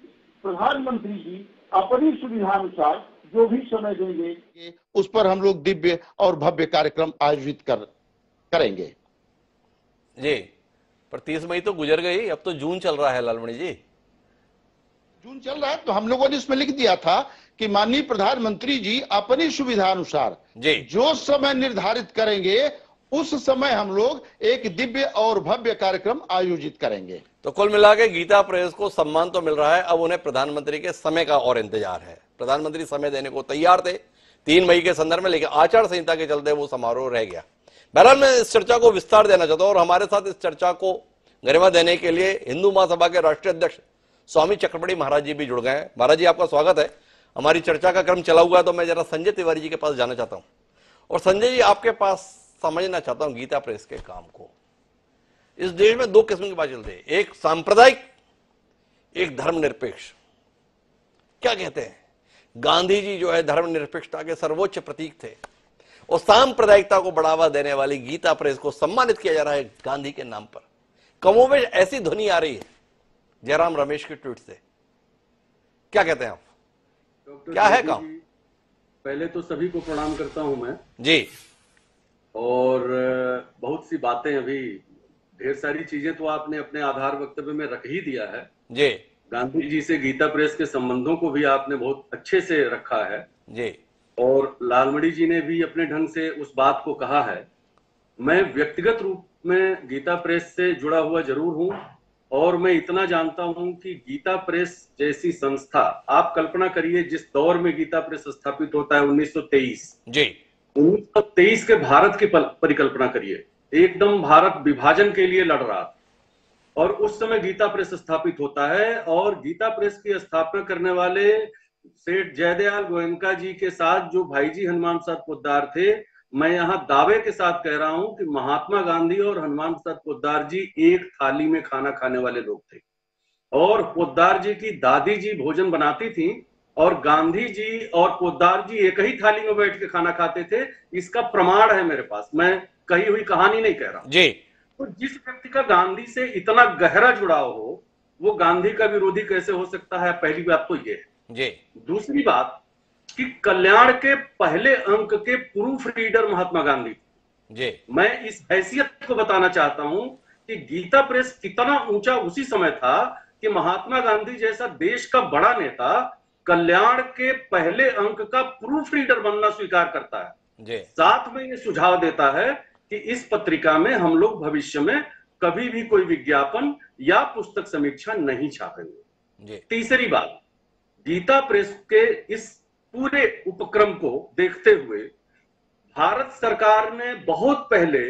प्रधानमंत्री जी अपनी सुविधानुसार जो भी समय देंगे उस पर हम लोग दिव्य और भव्य कार्यक्रम आयोजित करेंगे। जी, पर 30 मई तो गुजर गई, अब तो जून चल रहा है लालमणि जी। जून चल रहा है तो हम लोगों ने इसमें लिख दिया था कि माननीय प्रधानमंत्री जी अपनी सुविधानुसार जो समय निर्धारित करेंगे उस समय हम लोग एक दिव्य और भव्य कार्यक्रम आयोजित करेंगे। तो कुल मिला के गीता प्रेस को सम्मान तो मिल रहा है, अब उन्हें प्रधानमंत्री के समय का और इंतजार है। प्रधानमंत्री समय देने को तैयार थे 3 मई के संदर्भ में, लेकिन आचार संहिता के चलते वो समारोह रह गया। बहरहाल मैं इस चर्चा को विस्तार देना चाहता हूं और हमारे साथ इस चर्चा को गरिमा देने के लिए हिंदू महासभा के राष्ट्रीय अध्यक्ष स्वामी चक्रपड़ी महाराज जी भी जुड़ गए हैं। महाराज जी, आपका स्वागत है। हमारी चर्चा का क्रम चला हुआ है तो मैं जरा संजय तिवारी जी के पास जाना चाहता हूं और संजय जी आपके पास समझना चाहता हूं गीता प्रेस के काम को। इस देश में 2 किस्म की बात चलती है, एक सांप्रदायिक, एक धर्मनिरपेक्ष। क्या कहते हैं, गांधी जी जो है धर्मनिरपेक्षता के सर्वोच्च प्रतीक थे और सांप्रदायिकता को बढ़ावा देने वाली गीता प्रेस को सम्मानित किया जा रहा है गांधी के नाम पर। कमोबेश ऐसी ध्वनि आ रही है जयराम रमेश के ट्वीट से। क्या कहते हैं आप, क्या है काम? पहले तो सभी को प्रणाम करता हूं मैं जी। और बहुत सी बातें, अभी ढेर सारी चीजें तो आपने अपने आधार वक्तव्य में रख ही दिया है जी। गांधी जी से गीता प्रेस के संबंधों को भी आपने बहुत अच्छे से रखा है जी। और लालमणि जी ने भी अपने ढंग से उस बात को कहा है। मैं व्यक्तिगत रूप में गीता प्रेस से जुड़ा हुआ जरूर हूं और मैं इतना जानता हूं कि गीता प्रेस जैसी संस्था, आप कल्पना करिए जिस दौर में गीता प्रेस स्थापित होता है 1923 जी। 1923 के भारत की परिकल्पना करिए, एकदम भारत विभाजन के लिए लड़ रहा था और उस समय गीता प्रेस स्थापित होता है और गीता प्रेस की स्थापना करने वाले सेठ जयदयाल गोयनका जी के साथ जो भाई जी हनुमान प्रसाद पोद्दार थे, मैं यहां दावे के साथ कह रहा हूं कि महात्मा गांधी और हनुमान प्रसाद पोद्दार जी एक थाली में खाना खाने वाले लोग थे और पोद्दार जी की दादी जी भोजन बनाती थी और गांधी जी और पोद्दार जी एक ही थाली में बैठ के खाना खाते थे। इसका प्रमाण है मेरे पास, मैं कही हुई कहानी नहीं कह रहा जी। तो जिस व्यक्ति का गांधी से इतना गहरा जुड़ाव हो वो गांधी का विरोधी कैसे हो सकता है? पहली बात तो ये है जी। दूसरी बात कि कल्याण के पहले अंक के प्रूफ रीडर महात्मा गांधी जी। मैं इस हैसियत को बताना चाहता हूं कि गीता प्रेस कितना ऊंचा उसी समय था कि महात्मा गांधी जैसा देश का बड़ा नेता कल्याण के पहले अंक का प्रूफ रीडर बनना स्वीकार करता है जी। साथ में ये सुझाव देता है कि इस पत्रिका में हम लोग भविष्य में कभी भी कोई विज्ञापन या पुस्तक समीक्षा नहीं छापेंगे। तीसरी बात, गीता प्रेस के इस पूरे उपक्रम को देखते हुए भारत सरकार ने बहुत पहले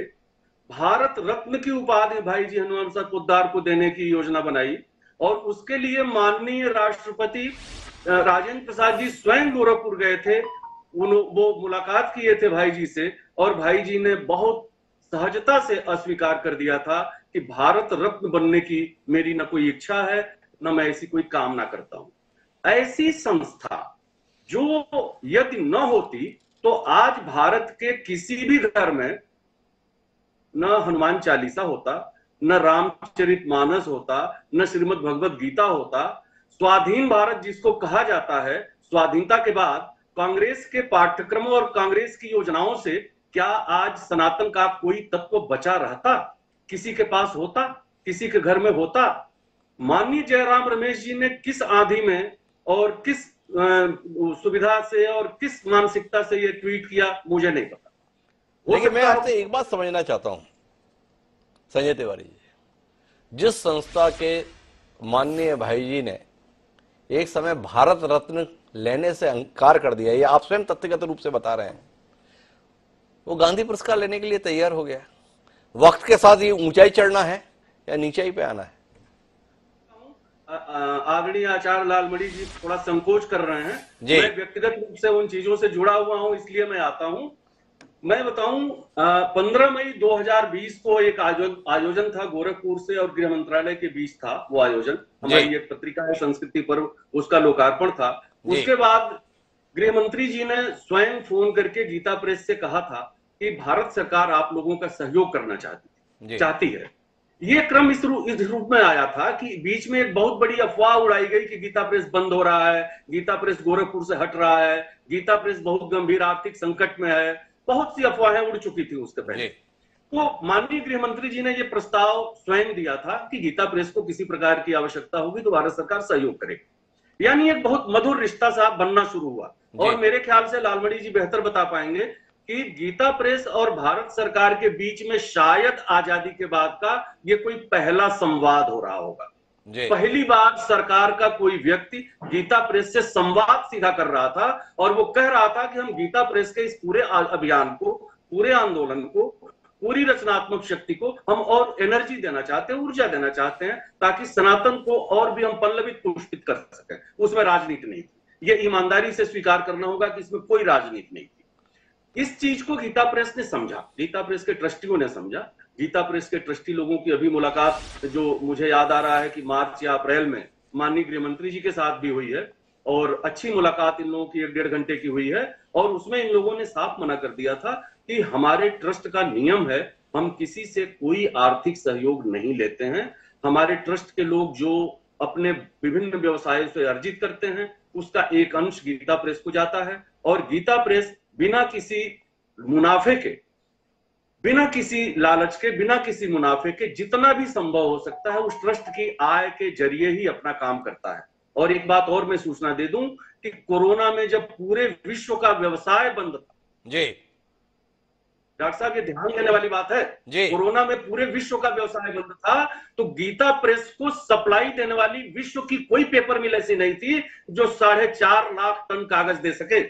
भारत रत्न की उपाधि भाई जी हनुमान प्रसाद पोद्दार को देने की योजना बनाई और उसके लिए माननीय राष्ट्रपति राजेंद्र प्रसाद जी स्वयं गोरखपुर गए थे। वो मुलाकात किए थे भाई जी से और भाई जी ने बहुत सहजता से अस्वीकार कर दिया था कि भारत रत्न बनने की मेरी न कोई इच्छा है, न मैं ऐसी कोई कामना करता हूं। ऐसी संस्था जो यदि न होती तो आज भारत के किसी भी घर में न हनुमान चालीसा होता, न रामचरितमानस होता, न श्रीमद् भगवत गीता होता। स्वाधीन भारत जिसको कहा जाता है, स्वाधीनता के बाद कांग्रेस के पाठ्यक्रमों और कांग्रेस की योजनाओं से क्या आज सनातन का कोई तत्व बचा रहता? किसी के पास होता? किसी के घर में होता? माननीय जयराम रमेश जी ने किस आंधी में और किस सुविधा से और किस मानसिकता से ये ट्वीट किया मुझे नहीं पता। लेकिन मैं आपसे एक बात समझना चाहता हूं संजय तिवारी जी, जिस संस्था के माननीय भाई जी ने एक समय भारत रत्न लेने से इंकार कर दिया, ये आप स्वयं तथ्यगत रूप से बता रहे हैं, वो गांधी पुरस्कार लेने के लिए तैयार हो गया। वक्त के साथ ये ऊंचाई चढ़ना है या नीचाई पे आना है? आदरणीय आचार्य लालमणि जी थोड़ा संकोच कर रहे हैं। मैं व्यक्तिगत रूप से उन चीजों से जुड़ा हुआ हूं, इसलिए मैं आता हूं। मैं बताऊं, 15 मई 2020 को एक आयोजन था गोरखपुर से और गृह मंत्रालय के बीच था वो आयोजन। हमारी एक पत्रिका है संस्कृति पर्व, उसका लोकार्पण था। उसके बाद गृह मंत्री जी ने स्वयं फोन करके गीता प्रेस से कहा था कि भारत सरकार आप लोगों का सहयोग करना चाहती है। ये क्रम इस रूप में आया था कि बीच में एक बहुत बड़ी अफवाह उड़ाई गई कि गीता प्रेस बंद हो रहा है, गीता प्रेस गोरखपुर से हट रहा है, गीता प्रेस बहुत गंभीर आर्थिक संकट में है। बहुत सी अफवाहें उड़ चुकी थी उसके पहले। तो माननीय गृह मंत्री जी ने ये प्रस्ताव स्वयं दिया था कि गीता प्रेस को किसी प्रकार की आवश्यकता होगी तो भारत सरकार सहयोग करेगी। यानी एक बहुत मधुर रिश्ता सा बनना शुरू हुआ। और मेरे ख्याल से लालमणि जी बेहतर बता पाएंगे कि गीता प्रेस और भारत सरकार के बीच में शायद आजादी के बाद का ये कोई पहला संवाद हो रहा होगा। पहली बार सरकार का कोई व्यक्ति गीता प्रेस से संवाद सीधा कर रहा था और वो कह रहा था कि हम गीता प्रेस के इस पूरे अभियान को, पूरे आंदोलन को, पूरी रचनात्मक शक्ति को हम और एनर्जी देना चाहते हैं, ऊर्जा देना चाहते हैं, ताकि सनातन को और भी हम पल्लवित पुष्पित कर सकें। उसमें राजनीति नहीं थी। ये ईमानदारी से स्वीकार करना होगा कि इसमें कोई राजनीति नहीं थी। इस चीज को गीता प्रेस ने समझा, गीता प्रेस के ट्रस्टियों ने समझा। गीता प्रेस के ट्रस्टी लोगों की अभी मुलाकात जो मुझे याद आ रहा है कि मार्च या अप्रैल में माननीय गृह मंत्री जी के साथ भी हुई है और अच्छी मुलाकात इन लोगों की 1-1.5 घंटे की हुई है। और उसमें इन लोगों ने साफ मना कर दिया था कि हमारे ट्रस्ट का नियम है, हम किसी से कोई आर्थिक सहयोग नहीं लेते हैं। हमारे ट्रस्ट के लोग जो अपने विभिन्न व्यवसायों से अर्जित करते हैं उसका एक अंश गीता प्रेस को जाता है और गीता प्रेस बिना किसी मुनाफे के, बिना किसी लालच के, बिना किसी मुनाफे के जितना भी संभव हो सकता है उस ट्रस्ट की आय के जरिए ही अपना काम करता है। और एक बात और मैं सूचना दे दूं कि कोरोना में जब पूरे विश्व का व्यवसाय बंद था, जी डॉक्टर साहब ये ध्यान देने वाली बात है, कोरोना में पूरे विश्व का व्यवसाय बंद था तो गीता प्रेस को सप्लाई देने वाली विश्व की कोई पेपर मिल ऐसी नहीं थी जो 4.5 लाख टन कागज दे सके।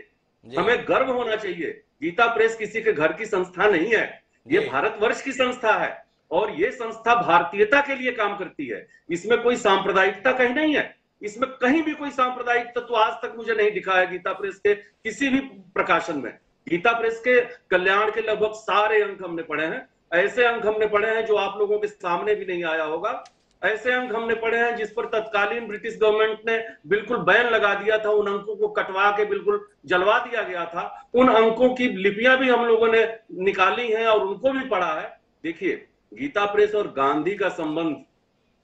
हमें गर्व होना चाहिए। गीता प्रेस किसी के घर की संस्था नहीं है, ये भारतवर्ष की संस्था है और ये संस्था भारतीयता के लिए काम करती है। इसमें कोई सांप्रदायिकता कहीं नहीं है, इसमें कहीं भी कोई सांप्रदायिक तत्व आज तक मुझे नहीं दिखा है गीता प्रेस के किसी भी प्रकाशन में। गीता प्रेस के कल्याण के लगभग सारे अंक हमने पढ़े हैं। ऐसे अंक हमने पढ़े हैं जो आप लोगों के सामने भी नहीं आया होगा। ऐसे अंक हमने पढ़े हैं जिस पर तत्कालीन ब्रिटिश गवर्नमेंट ने बिल्कुल बैन लगा दिया था, उन अंकों को कटवा के बिल्कुल जलवा दिया गया था। उन अंकों की लिपियां भी हम लोगों ने निकाली हैं और उनको भी पढ़ा है। देखिए, गीता प्रेस और गांधी का संबंध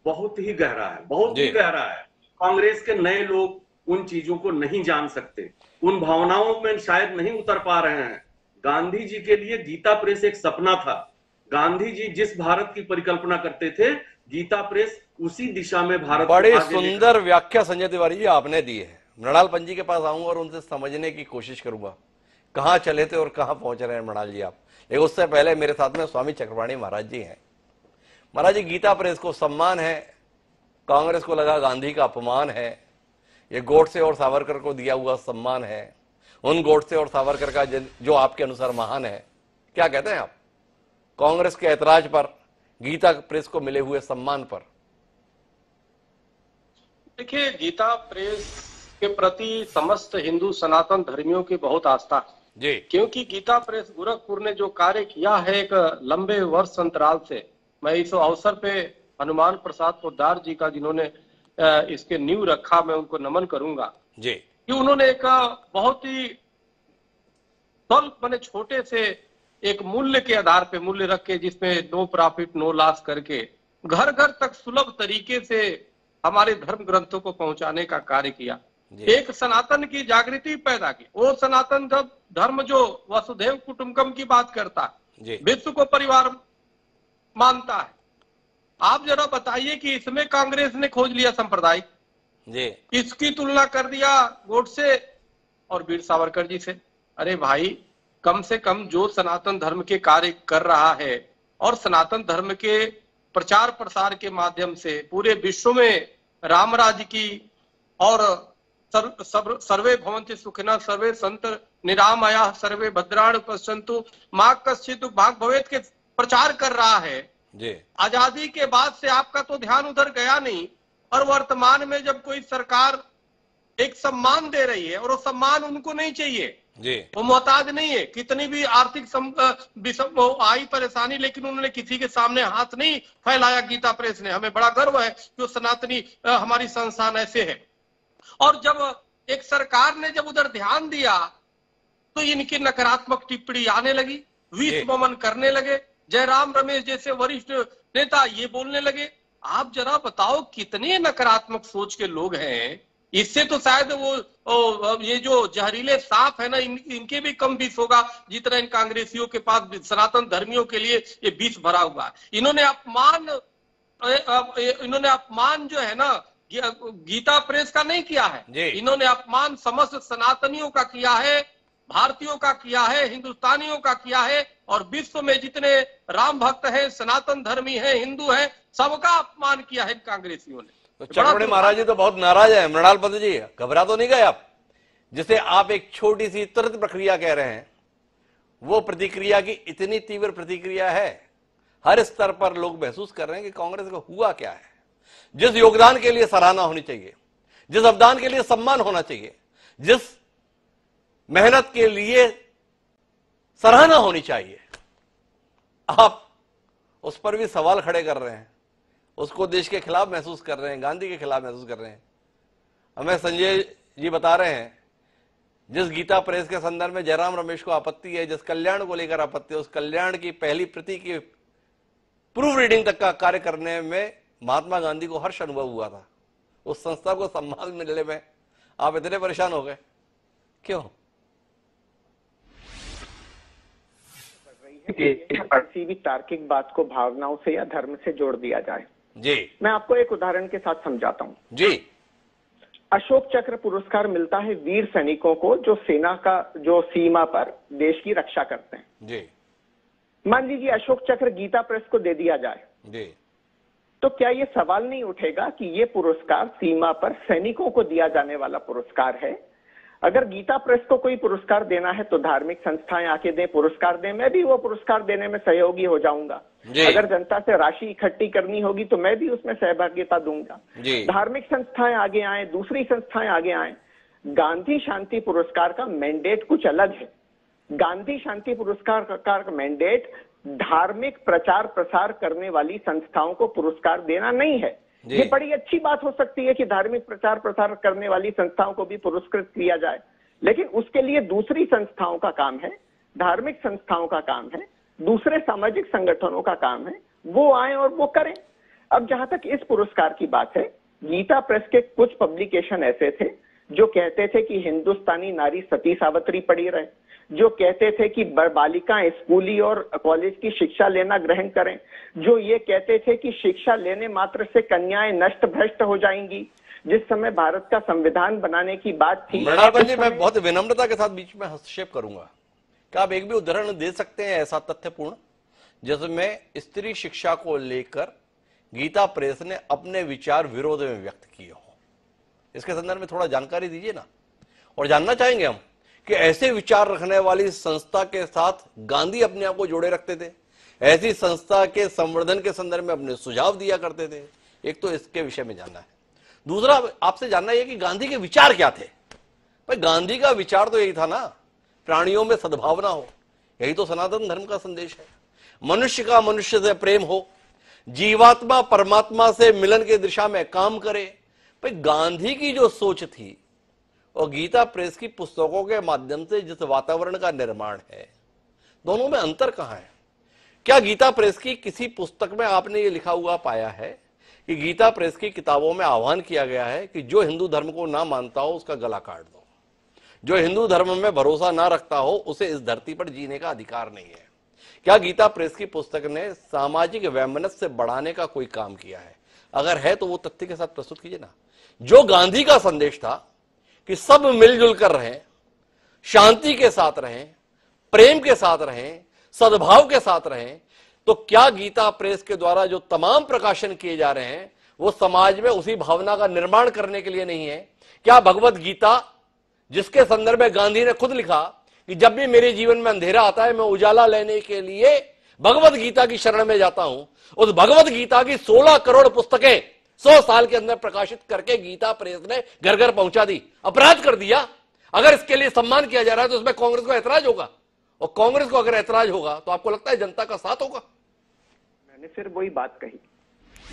बहुत ही गहरा है, बहुत ही गहरा है। कांग्रेस के नए लोग उन चीजों को नहीं जान सकते, उन भावनाओं में शायद नहीं उतर पा रहे हैं। गांधी जी के लिए गीता प्रेस एक सपना था। गांधी जी जिस भारत की परिकल्पना करते थे, गीता प्रेस उसी दिशा में भारत। बड़ी सुंदर व्याख्या संजय तिवारी जी आपने दी है। मृणाल पंजी के पास आऊंगा और उनसे समझने की कोशिश करूंगा कहां चले थे और कहां पहुंच रहे हैं मृणाल जी आप। लेकिन उससे पहले मेरे साथ में स्वामी चक्रपाणी महाराज जी हैं। महाराज जी, गीता प्रेस को सम्मान है, कांग्रेस को लगा गांधी का अपमान है, ये गोडसे और सावरकर को दिया हुआ सम्मान है, उन गोडसे और सावरकर का जो आपके अनुसार महान है। क्या कहते हैं आप कांग्रेस के ऐतराज पर, गीता प्रेस को मिले हुए सम्मान पर? देखिए, गीता प्रेस के प्रति समस्त हिंदू सनातन धर्मियों की बहुत आस्था जी, क्योंकि गीता प्रेस गोरखपुर ने जो कार्य किया है एक लंबे वर्ष अंतराल से, मैं इस अवसर पे हनुमान प्रसाद पोद्दार जी का, जिन्होंने इसके नींव रखा, मैं उनको नमन करूंगा जी, कि उन्होंने एक बहुत ही स्वल्प माने छोटे से एक मूल्य के आधार पे मूल्य रख के, जिसमें नो प्रॉफिट नो लॉस करके घर घर तक सुलभ तरीके से हमारे धर्म ग्रंथों को पहुंचाने का कार्य किया। एक सनातन की जागृति पैदा की। वो सनातन धर्म जो वसुधैव कुटुंबकम की बात करता है, विश्व को परिवार मानता है। आप जरा बताइए कि इसमें कांग्रेस ने खोज लिया संप्रदाय जी, इसकी तुलना कर दिया गोडसे और वीर सावरकर जी से। अरे भाई, कम से कम जो सनातन धर्म के कार्य कर रहा है और सनातन धर्म के प्रचार प्रसार के माध्यम से पूरे विश्व में राम राज्य की और सर्वे भवन्ति सुखिनः, सर्वे सन्तु निरामयाः, सर्वे भद्राणि पश्यन्तु मा कश्चित् भाग भवेत् के प्रचार कर रहा है जी। आजादी के बाद से आपका तो ध्यान उधर गया नहीं, और वर्तमान में जब कोई सरकार एक सम्मान दे रही है और वो सम्मान उनको नहीं चाहिए जी, वो मोहताज नहीं है, कितनी भी आर्थिक आई परेशानी, लेकिन उन्होंने किसी के सामने हाथ नहीं फैलाया। गीता प्रेस ने, हमें बड़ा गर्व है कि सनातनी हमारी संस्थान ऐसे है। और जब एक सरकार ने जब उधर ध्यान दिया तो इनकी नकारात्मक टिप्पणी आने लगी, विषमन करने लगे। जयराम रमेश जैसे वरिष्ठ नेता ये बोलने लगे। आप जरा बताओ कितने नकारात्मक सोच के लोग हैं। इससे तो शायद वो ये जो जहरीले सांप है ना, इनके भी कम विष होगा जितना इन कांग्रेसियों के पास सनातन धर्मियों के लिए ये विष भरा हुआ है। इन्होंने अपमान जो है ना गीता प्रेस का नहीं किया है, इन्होंने अपमान समस्त सनातनियों का किया है, भारतीयों का किया है, हिंदुस्तानियों का किया है, और विश्व में जितने राम भक्त हैं, सनातन धर्मी हैं, हिंदू हैं, सबका अपमान किया है कांग्रेसियों ने। तो चक्रवर्ती महाराज जी तो बहुत नाराज है। मृणाल पंत जी, घबरा तो नहीं गए आप? जिसे आप एक छोटी सी त्वरित प्रक्रिया कह रहे हैं, वो प्रतिक्रिया की इतनी तीव्र प्रतिक्रिया है, हर स्तर पर लोग महसूस कर रहे हैं कि कांग्रेस को हुआ क्या है। जिस योगदान के लिए सराहना होनी चाहिए, जिस अवदान के लिए सम्मान होना चाहिए, जिस मेहनत के लिए सराहना होनी चाहिए, आप उस पर भी सवाल खड़े कर रहे हैं, उसको देश के खिलाफ महसूस कर रहे हैं, गांधी के खिलाफ महसूस कर रहे हैं। हमें संजय जी बता रहे हैं, जिस गीता प्रेस के संदर्भ में जयराम रमेश को आपत्ति है, जिस कल्याण को लेकर आपत्ति है, उस कल्याण की पहली प्रति की प्रूफ रीडिंग तक का कार्य करने में महात्मा गांधी को हर्ष अनुभव हुआ था। उस संस्था को सम्मान मिलने में आप इतने परेशान हो गए क्यों? किसी भी तार्किक बात को भावनाओं से या धर्म से जोड़ दिया जाए जी। मैं आपको एक उदाहरण के साथ समझाता हूँ जी। अशोक चक्र पुरस्कार मिलता है वीर सैनिकों को जो सेना का जो सीमा पर देश की रक्षा करते हैं जी। मान लीजिए अशोक चक्र गीता प्रेस को दे दिया जाए जी, तो क्या ये सवाल नहीं उठेगा कि ये पुरस्कार सीमा पर सैनिकों को दिया जाने वाला पुरस्कार है? अगर गीता प्रेस को कोई पुरस्कार देना है तो धार्मिक संस्थाएं आके दें, पुरस्कार दें, मैं भी वो पुरस्कार देने में सहयोगी हो जाऊंगा। अगर जनता से राशि इकट्ठी करनी होगी तो मैं भी उसमें सहभागिता दूंगा। धार्मिक संस्थाएं आगे आए, दूसरी संस्थाएं आगे आए। गांधी शांति पुरस्कार का मैंडेट कुछ अलग है। गांधी शांति पुरस्कार का मैंडेट धार्मिक प्रचार प्रसार करने वाली संस्थाओं को पुरस्कार देना नहीं है। ये बड़ी अच्छी बात हो सकती है कि धार्मिक प्रचार प्रसार करने वाली संस्थाओं को भी पुरस्कृत किया जाए, लेकिन उसके लिए दूसरी संस्थाओं का काम है, धार्मिक संस्थाओं का काम है, दूसरे सामाजिक संगठनों का काम है, वो आए और वो करें। अब जहां तक इस पुरस्कार की बात है, गीता प्रेस के कुछ पब्लिकेशन ऐसे थे जो कहते थे कि हिंदुस्तानी नारी सती सावित्री पढ़ी रहे, जो कहते थे कि बालिकाएं स्कूली और कॉलेज की शिक्षा लेना ग्रहण करें, जो ये कहते थे कि शिक्षा लेने मात्र से कन्याएं नष्ट भ्रष्ट हो जाएंगी। जिस समय भारत का संविधान बनाने की बात थी। जी, मैं बहुत विनम्रता के साथ बीच में हस्तक्षेप करूंगा। क्या आप एक भी उदाहरण दे सकते हैं ऐसा तथ्यपूर्ण जिसमें स्त्री शिक्षा को लेकर गीता प्रेस ने अपने विचार विरोध में व्यक्त किए हो? इसके संदर्भ में थोड़ा जानकारी दीजिए ना। और जानना चाहेंगे हम कि ऐसे विचार रखने वाली संस्था के साथ गांधी अपने आप को जोड़े रखते थे, ऐसी संस्था के संवर्धन के संदर्भ में अपने सुझाव दिया करते थे। एक तो इसके विषय में जानना है। दूसरा आपसे जानना यह कि गांधी के विचार क्या थे। भाई गांधी का विचार तो यही था ना, प्राणियों में सद्भावना हो। यही तो सनातन धर्म का संदेश है। मनुष्य का मनुष्य से प्रेम हो, जीवात्मा परमात्मा से मिलन की दिशा में काम करे। भाई गांधी की जो सोच थी और गीता प्रेस की पुस्तकों के माध्यम से जिस वातावरण का निर्माण है, दोनों में अंतर कहां है? क्या गीता प्रेस की किसी पुस्तक में आपने ये लिखा हुआ पाया है कि गीता प्रेस की किताबों में आह्वान किया गया है कि जो हिंदू धर्म को ना मानता हो उसका गला काट दो, जो हिंदू धर्म में भरोसा ना रखता हो उसे इस धरती पर जीने का अधिकार नहीं है? क्या गीता प्रेस की पुस्तक ने सामाजिक वैमनस्य बढ़ाने का कोई काम किया है? अगर है तो वो तथ्य के साथ प्रस्तुत कीजिए ना। जो गांधी का संदेश था कि सब मिलजुल कर रहें, शांति के साथ रहें, प्रेम के साथ रहें, सद्भाव के साथ रहें, तो क्या गीता प्रेस के द्वारा जो तमाम प्रकाशन किए जा रहे हैं वो समाज में उसी भावना का निर्माण करने के लिए नहीं है? क्या भगवत गीता, जिसके संदर्भ में गांधी ने खुद लिखा कि जब भी मेरे जीवन में अंधेरा आता है मैं उजाला लेने के लिए भगवत गीता की शरण में जाता हूं, उस भगवत गीता की 16 करोड़ पुस्तकें 100 साल के अंदर प्रकाशित करके गीता प्रेस ने घर घर पहुंचा दी, अपराध कर दिया। अगर इसके लिए सम्मान किया जा रहा है तो उसमें कांग्रेस को ऐतराज होगा, और कांग्रेस को अगर ऐतराज होगा तो आपको लगता है जनता का साथ होगा? मैंने फिर वही बात कही,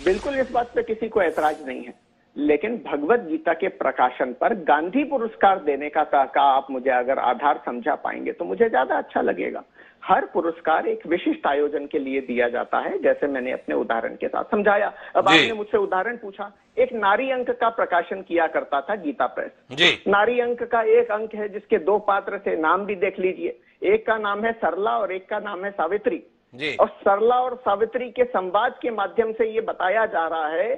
बिल्कुल इस बात पे किसी को ऐतराज नहीं है, लेकिन भगवत गीता के प्रकाशन पर गांधी पुरस्कार देने का आप मुझे अगर आधार समझा पाएंगे तो मुझे ज्यादा अच्छा लगेगा। हर पुरस्कार एक विशिष्ट आयोजन के लिए दिया जाता है, जैसे मैंने अपने उदाहरण के साथ समझाया। अब आपने मुझसे उदाहरण पूछा, एक नारी अंक का प्रकाशन किया करता था गीता प्रेस। नारी अंक का एक अंक है जिसके 2 पात्र से नाम भी देख लीजिए, एक का नाम है सरला और एक का नाम है सावित्री। और सरला और सावित्री के संवाद के माध्यम से ये बताया जा रहा है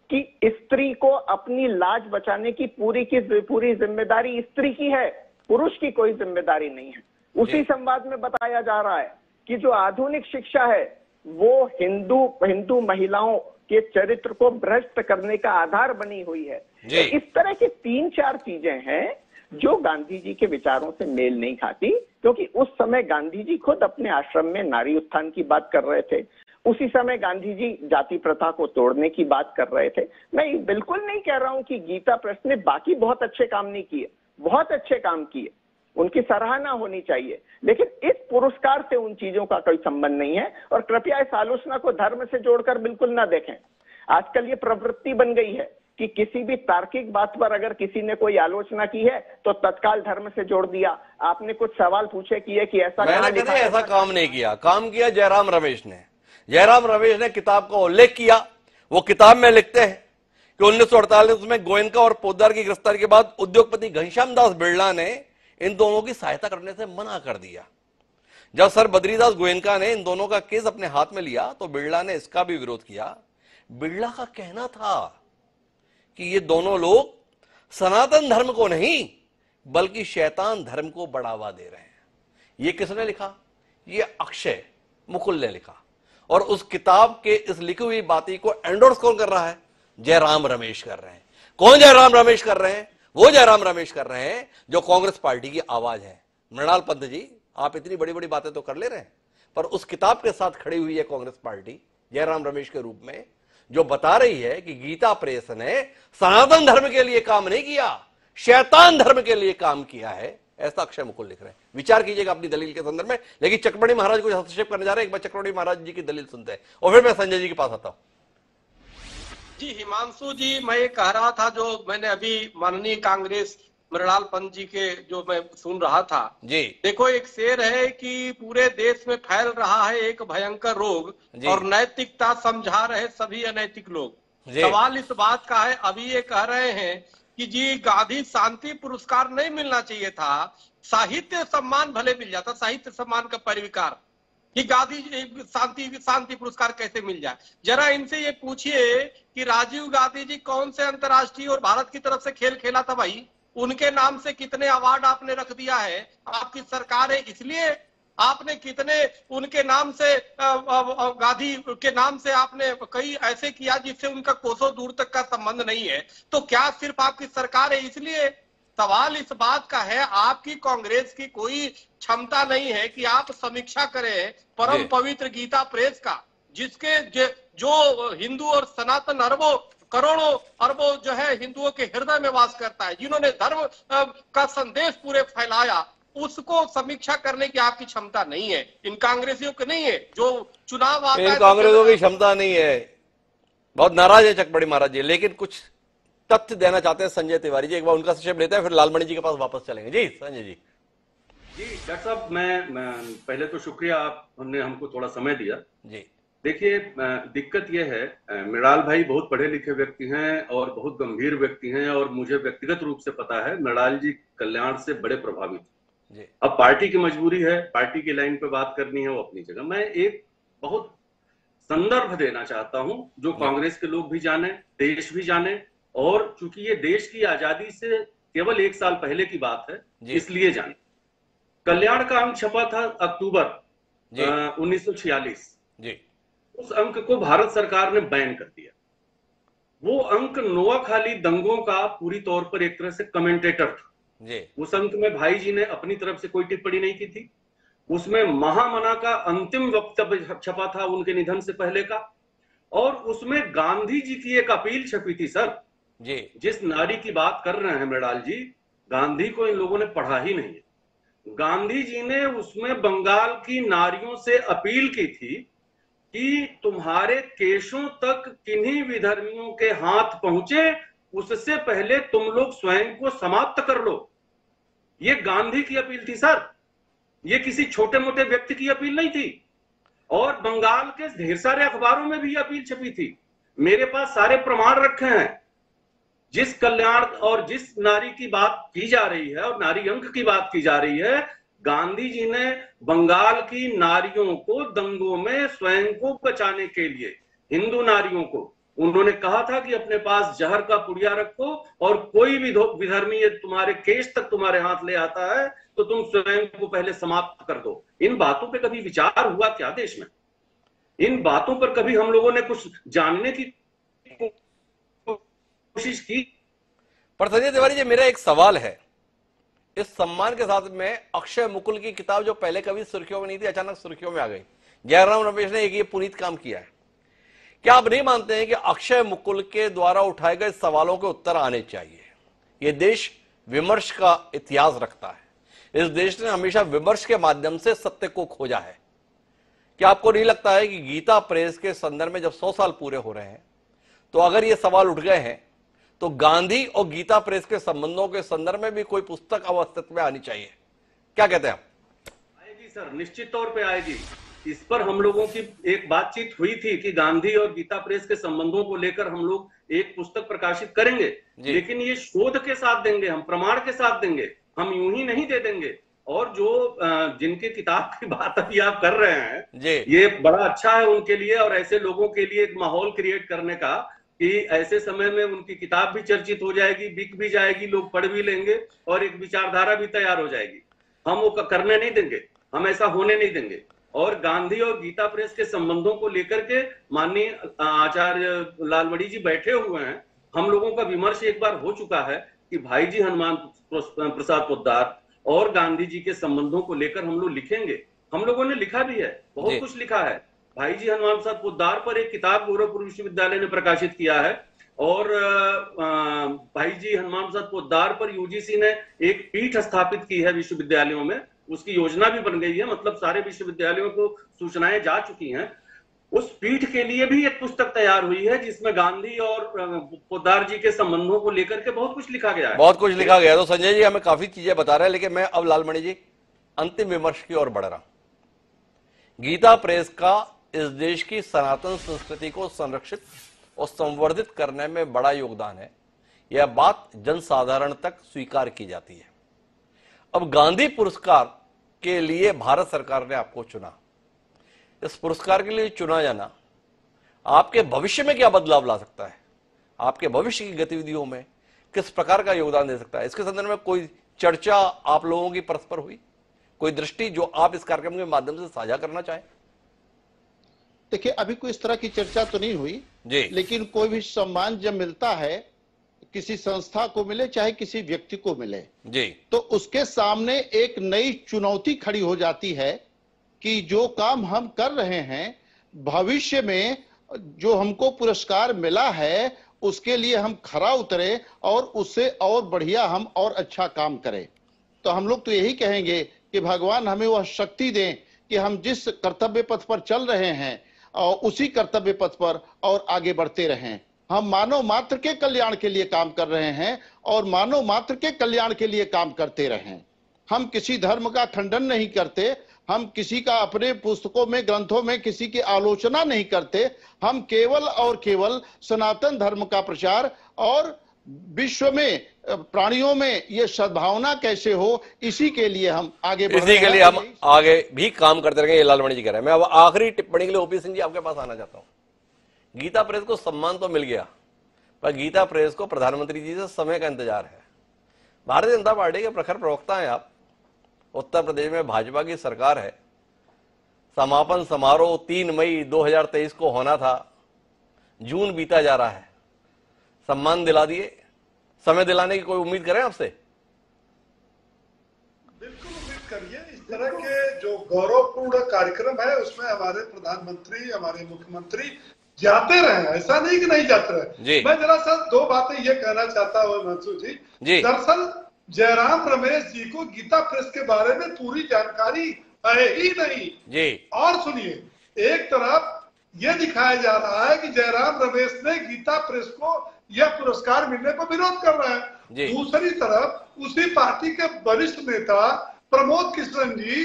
कि स्त्री को अपनी लाज बचाने की पूरी जिम्मेदारी स्त्री की है, पुरुष की कोई जिम्मेदारी नहीं है। उसी संवाद में बताया जा रहा है कि जो आधुनिक शिक्षा है वो हिंदू महिलाओं के चरित्र को भ्रष्ट करने का आधार बनी हुई है। इस तरह की 3-4 चीजें हैं जो गांधी जी के विचारों से मेल नहीं खाती, क्योंकि उस समय गांधी जी खुद अपने आश्रम में नारी उत्थान की बात कर रहे थे। उसी समय गांधी जी जाति प्रथा को तोड़ने की बात कर रहे थे। मैं बिल्कुल नहीं कह रहा हूं कि गीता प्रेस ने बाकी बहुत अच्छे काम नहीं किए, बहुत अच्छे काम किए, उनकी सराहना होनी चाहिए, लेकिन इस पुरस्कार से उन चीजों का कोई संबंध नहीं है। और कृपया इस आलोचना को धर्म से जोड़कर बिल्कुल ना देखें। आजकल ये प्रवृत्ति बन गई है कि किसी भी तार्किक बात पर अगर किसी ने कोई आलोचना की है तो तत्काल धर्म से जोड़ दिया। आपने कुछ सवाल पूछे किए कि ऐसा ऐसा काम नहीं किया, काम किया जयराम रमेश ने। जयराम रमेश ने किताब का उल्लेख किया। वो किताब में लिखते हैं कि 1948 में गोयनका और पोद्दार की गिरफ्तारी के बाद उद्योगपति घनश्याम दास बिरला ने इन दोनों की सहायता करने से मना कर दिया। जब सर बद्रीदास गोयनका ने इन दोनों का केस अपने हाथ में लिया तो बिरला ने इसका भी विरोध किया। बिरला का कहना था कि ये दोनों लोग सनातन धर्म को नहीं बल्कि शैतान धर्म को बढ़ावा दे रहे हैं। ये किसने लिखा? ये अक्षय मुकुल ने लिखा। और उस किताब के इस लिखी हुई बाती को एंडोर्स कौन कर रहा है? जयराम रमेश कर रहे हैं। कौन जयराम रमेश कर रहे हैं? वो जयराम रमेश कर रहे हैं जो कांग्रेस पार्टी की आवाज है। मृणाल पंत जी, आप इतनी बड़ी बड़ी बातें तो कर ले रहे हैं, पर उस किताब के साथ खड़ी हुई है कांग्रेस पार्टी जयराम रमेश के रूप में, जो बता रही है कि गीता प्रेस ने सनातन धर्म के लिए काम नहीं किया, शैतान धर्म के लिए काम किया है। ऐसा अक्षय मुकुल लिख रहे हैं। विचार कीजिएगा अपनी दलील के संदर्भ में। लेकिन चक्रपाणी महाराज को हस्तक्षेप करने जा रहे हैं। एक बार चक्रपाणी महाराज जी की दलील सुनते हैं और फिर मैं संजय जी के पास आता हूं। जी हिमांशु जी, मैं ये कह रहा था जो मैंने अभी माननीय कांग्रेस मृणाल पंत जी के जो मैं सुन रहा था जी। देखो, एक शेर है कि पूरे देश में फैल रहा है एक भयंकर रोग और नैतिकता समझा रहे सभी अनैतिक लोग। सवाल इस बात का है, अभी ये कह रहे हैं कि जी गांधी शांति पुरस्कार नहीं मिलना चाहिए था, साहित्य सम्मान भले मिल जाता, साहित्य सम्मान का परिविकार, कि गांधी शांति पुरस्कार कैसे मिल जाए। जरा इनसे ये पूछिए कि राजीव गांधी जी कौन से अंतर्राष्ट्रीय और भारत की तरफ से खेल खेला था भाई? उनके नाम से कितने अवार्ड आपने रख दिया है? आपकी सरकार है इसलिए आपने कितने उनके नाम से गांधी के नाम से आपने कई ऐसे किया जिससे उनका कोसों दूर तक का संबंध नहीं है। तो क्या सिर्फ आपकी सरकार है इसलिए? सवाल इस बात का है, आपकी कांग्रेस की कोई क्षमता नहीं है कि आप समीक्षा करें परम पवित्र गीता प्रेस का, जिसके जो हिंदू और सनातन अरबों करोड़ों अरबों जो है हिंदुओं के हृदय में वास करता है, जिन्होंने धर्म का संदेश पूरे फैलाया, उसको समीक्षा करने की आपकी क्षमता नहीं है। इन कांग्रेसियों की नहीं है। जो चुनाव आता है, कांग्रेसियों की क्षमता नहीं है। बहुत नाराज है चक्रपाणी महाराज जी, लेकिन कुछ तथ्य देना चाहते हैं संजय तिवारी जी। एक बार उनका हस्तक्षेप लेते हैं, फिर लालमणि जी के पास वापस चलेंगे। जी संजय जी। जी डॉक्टर साहब, मैं पहले तो शुक्रिया, आपने हमको थोड़ा समय दिया। जी देखिए, दिक्कत यह है, मृणाल भाई बहुत पढ़े लिखे व्यक्ति हैं और बहुत गंभीर व्यक्ति हैं, और मुझे व्यक्तिगत रूप से पता है मृणाल जी कल्याण से बड़े प्रभावित हैं। अब पार्टी की मजबूरी है, पार्टी की लाइन पे बात करनी है, वो अपनी जगह। मैं एक बहुत संदर्भ देना चाहता हूं जो कांग्रेस के लोग भी जाने, देश भी जाने, और चूंकि ये देश की आजादी से केवल 1 साल पहले की बात है इसलिए जाने। कल्याण का अंक छपा था अक्टूबर 1946। उस अंक को भारत सरकार ने बैन कर दिया। वो अंक नोआखाली दंगों का पूरी तौर पर एक तरह से कमेंटेटर था जी। उस अंक में भाई जी ने अपनी तरफ से कोई टिप्पणी नहीं की थी। उसमें महामना का अंतिम वक्तव्य छपा था उनके निधन से पहले का, और उसमें गांधी जी की एक अपील छपी थी सर जी। जिस नारी की बात कर रहे हैं मृणाल जी, गांधी को इन लोगों ने पढ़ा ही नहीं है। गांधी जी ने उसमें बंगाल की नारियों से अपील की थी कि तुम्हारे केशों तक किन्हीं विधर्मियों के हाथ पहुंचे उससे पहले तुम लोग स्वयं को समाप्त कर लो। ये गांधी की अपील थी सर, ये किसी छोटे मोटे व्यक्ति की अपील नहीं थी। और बंगाल के ढेर सारे अखबारों में भी अपील छपी थी, मेरे पास सारे प्रमाण रखे हैं। जिस कल्याण और जिस नारी की बात की जा रही है और नारी अंक की बात की जा रही है, गांधी जी ने बंगाल की नारियों को दंगों में स्वयं को बचाने के लिए, हिंदू नारियों को उन्होंने कहा था कि अपने पास जहर का पुड़िया रखो और कोई भी विधर्मी ये तुम्हारे केश तक तुम्हारे हाथ ले आता है तो तुम स्वयं को पहले समाप्त कर दो। इन बातों पे कभी विचार हुआ क्या देश में? इन बातों पर कभी हम लोगों ने कुछ जानने की कोशिश की? पर संजय तिवारी जी, मेरा एक सवाल है, इस सम्मान के साथ में अक्षय मुकुल की किताब जो पहले कभी सुर्खियों में नहीं थी, अचानक सुर्खियों में आ गई। जयराम रमेश ने एक ये पुनीत काम किया है। क्या आप नहीं मानते हैं कि अक्षय मुकुल के द्वारा उठाए गए सवालों के उत्तर आने चाहिए? ये देश विमर्श का इतिहास रखता है। इस देश ने हमेशा विमर्श के माध्यम से सत्य को खोजा है। क्या आपको नहीं लगता है कि गीता प्रेस के संदर्भ में जब 100 साल पूरे हो रहे हैं, तो अगर ये सवाल उठ गए हैं तो गांधी और गीता प्रेस के संबंधों के संदर्भ में भी कोई पुस्तक अब अस्तित्व में आनी चाहिए? क्या कहते हैं आप? आएगी सर, निश्चित तौर पे आएगी। इस पर हम लोगों की एक बातचीत हुई थी कि गांधी और गीता प्रेस के संबंधों को लेकर हम लोग एक पुस्तक प्रकाशित करेंगे, लेकिन ये शोध के साथ देंगे, हम प्रमाण के साथ देंगे, हम यूं ही नहीं दे देंगे। और जो जिनके किताब की बात अभी आप कर रहे हैं, ये बड़ा अच्छा है उनके लिए और ऐसे लोगों के लिए एक माहौल क्रिएट करने का कि ऐसे समय में उनकी किताब भी चर्चित हो जाएगी, बिक भी जाएगी, लोग पढ़ भी लेंगे और एक विचारधारा भी तैयार हो जाएगी। हम वो करने नहीं देंगे, हम ऐसा होने नहीं देंगे। और गांधी और गीता प्रेस के संबंधों को लेकर के माननीय आचार्य लालवड़ी जी बैठे हुए हैं। हम लोगों का विमर्श एक बार हो चुका है कि भाई जी हनुमान प्रसाद पोद्दार और गांधी जी के संबंधों को लेकर हम लोग लिखेंगे। हम लोगों ने लिखा भी है, बहुत कुछ लिखा है। भाई जी हनुमान प्रसाद पोद्दार पर एक किताब गोरखपुर विश्वविद्यालय ने प्रकाशित किया है और भाई जी हनुमान प्रसाद पोद्दार पर यूजीसी ने एक पीठ स्थापित की है विश्वविद्यालयों में, उसकी योजना भी बन गई है, मतलब सारे विश्वविद्यालयों को सूचनाएं जा चुकी हैं। उस पीठ के लिए भी एक पुस्तक तैयार हुई है जिसमें गांधी और पोद्दार जी के संबंधों को लेकर के बहुत कुछ लिखा गया है। बहुत कुछ लिखा गया। तो संजय जी हमें काफी चीजें बता रहे हैं, लेकिन मैं अब लालमणि जी अंतिम विमर्श की ओर बढ़ रहा हूं। गीता प्रेस का इस देश की सनातन संस्कृति को संरक्षित और संवर्धित करने में बड़ा योगदान है, यह बात जनसाधारण तक स्वीकार की जाती है। अब गांधी पुरस्कार के लिए भारत सरकार ने आपको चुना। इस पुरस्कार के लिए चुना जाना आपके भविष्य में क्या बदलाव ला सकता है? आपके भविष्य की गतिविधियों में किस प्रकार का योगदान दे सकता है? इसके संदर्भ में कोई चर्चा आप लोगों की परस्पर हुई? कोई दृष्टि जो आप इस कार्यक्रम के माध्यम से साझा करना चाहें? देखिए, अभी कोई इस तरह की चर्चा तो नहीं हुई जी, लेकिन कोई भी सम्मान जब मिलता है, किसी संस्था को मिले चाहे किसी व्यक्ति को मिले जी, तो उसके सामने एक नई चुनौती खड़ी हो जाती है कि जो काम हम कर रहे हैं भविष्य में जो हमको पुरस्कार मिला है उसके लिए हम खरा उतरे और उससे और बढ़िया हम और अच्छा काम करें। तो हम लोग तो यही कहेंगे कि भगवान हमें वह शक्ति दें कि हम जिस कर्तव्य पथ पर चल रहे हैं और उसी कर्तव्य पथ पर और आगे बढ़ते रहें। हम मानव मात्र के कल्याण के लिए काम कर रहे हैं और मानव मात्र के कल्याण के लिए काम करते रहें। हम किसी धर्म का खंडन नहीं करते, हम किसी का अपने पुस्तकों में ग्रंथों में किसी की आलोचना नहीं करते। हम केवल और केवल सनातन धर्म का प्रचार और विश्व में प्राणियों में ये सद्भावना कैसे हो इसी के लिए हम आगे बढ़ रहे हैं। इसी के लिए हम आगे भी काम करते रहेंगे, ये लालमणि जी कह रहे हैं। मैं अब आखिरी टिप्पणी के लिए ओपी सिंह जी आपके पास आना चाहता हूँ। गीता प्रेस को सम्मान तो मिल गया, पर गीता प्रेस को प्रधानमंत्री जी से समय का इंतजार है। भारतीय जनता पार्टी के प्रखर प्रवक्ता हैं आप, उत्तर प्रदेश में भाजपा की सरकार है, समापन समारोह 3 मई 2023 को होना था, जून बीता जा रहा है। सम्मान दिला दिए, समय दिलाने की कोई उम्मीद करें आपसे? बिल्कुल उम्मीद करिए। इस तरह के जो गौरवपूर्ण कार्यक्रम है उसमें हमारे प्रधानमंत्री, हमारे मुख्यमंत्री जाते रहे, ऐसा नहीं कि नहीं जाते रहे। मैं जरा सा दो बातें ये कहना चाहता हूँ हिमांशु जी। दरअसल जयराम रमेश जी को गीता प्रेस के बारे में पूरी जानकारी है ही नहीं। और सुनिए, एक तरफ ये दिखाया जा रहा है कि जयराम रमेश ने गीता प्रेस को यह पुरस्कार मिलने को विरोध कर रहा है। दूसरी तरफ उसी पार्टी के वरिष्ठ नेता प्रमोद कृष्णन जी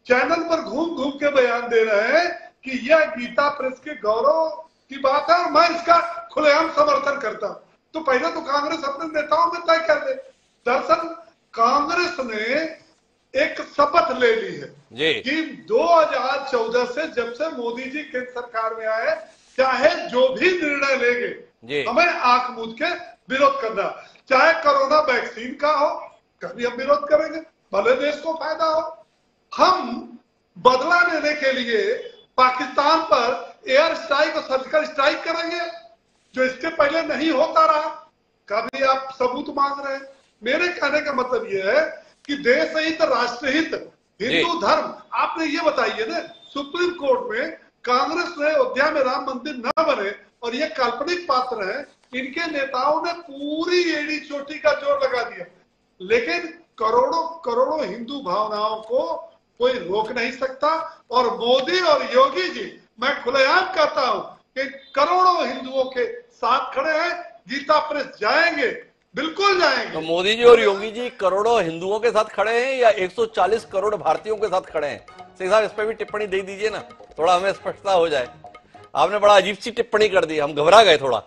चैनल पर घूम घूम के बयान दे रहे हैं कि यह गीता प्रेस के गौरव की बात है और मैं इसका खुलेआम समर्थन करता हूं। तो पहले तो कांग्रेस अपने नेताओं में तय कर दे। दरअसल कांग्रेस ने एक शपथ ले ली है कि 2014 से जब से मोदी जी केंद्र सरकार में आए, चाहे जो भी निर्णय लेंगे हमें आंख मूंद के विरोध करना, चाहे कोरोना वैक्सीन का हो, कभी हम विरोध करेंगे, भले देश को फायदा हो। हम बदला लेने के लिए पाकिस्तान पर एयर स्ट्राइक और सर्जिकल स्ट्राइक करेंगे, जो इसके पहले नहीं होता रहा। कभी आप सबूत मांग रहे हैं। मेरे कहने का मतलब यह है कि देश हित, राष्ट्र हित, हिंदू धर्म, आपने ये बताइए ना, सुप्रीम कोर्ट में कांग्रेस ने अयोध्या में राम मंदिर न बने और ये काल्पनिक पात्र है, इनके नेताओं ने पूरी एड़ी चोटी का जोर लगा दिया, लेकिन करोड़ों करोड़ों हिंदू भावनाओं को कोई रोक नहीं सकता। और मोदी और योगी जी, मैं खुलेआम कहता हूं कि करोड़ों हिंदुओं के साथ खड़े हैं। गीता प्रेस जाएंगे, बिल्कुल जाएंगे। तो मोदी जी और योगी जी करोड़ों हिंदुओं के साथ खड़े हैं या 140 करोड़ भारतीयों के साथ खड़े हैं? सिंह साहब, इस पर भी टिप्पणी दे दीजिए ना, थोड़ा हमें स्पष्टता हो जाए। आपने बड़ा अजीब सी टिप्पणी कर दी, हम घबरा गए थोड़ा।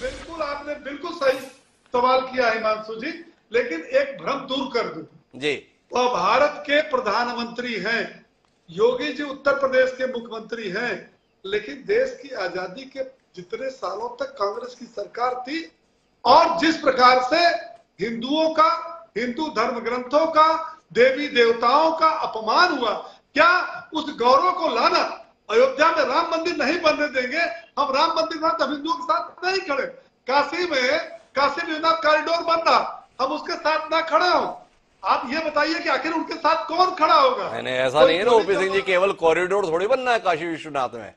बिल्कुल आपने बिल्कुल सही सवाल किया हिमांशु जी, लेकिन एक भ्रम दूर कर दूं जी। वह भारत के प्रधानमंत्री हैं, योगी जी उत्तर प्रदेश के मुख्यमंत्री हैं, लेकिन देश की आजादी के जितने सालों तक कांग्रेस की सरकार थी और जिस प्रकार से हिंदुओं का, हिंदू धर्म ग्रंथों का, देवी देवताओं का अपमान हुआ, क्या उस गौरव को लाना? अयोध्या में राम मंदिर नहीं बनने देंगे हम, राम मंदिर ना तो हिंदुओं के साथ नहीं खड़े। काशी में काशी विश्वनाथ कॉरिडोर बन रहा, हम उसके साथ ना खड़े हो। आप ये बताइए कि आखिर उनके साथ कौन खड़ा होगा? नहीं, ऐसा नहीं है ना ओपी सिंह जी, केवल कॉरिडोर थोड़ी बनना है काशी विश्वनाथ में।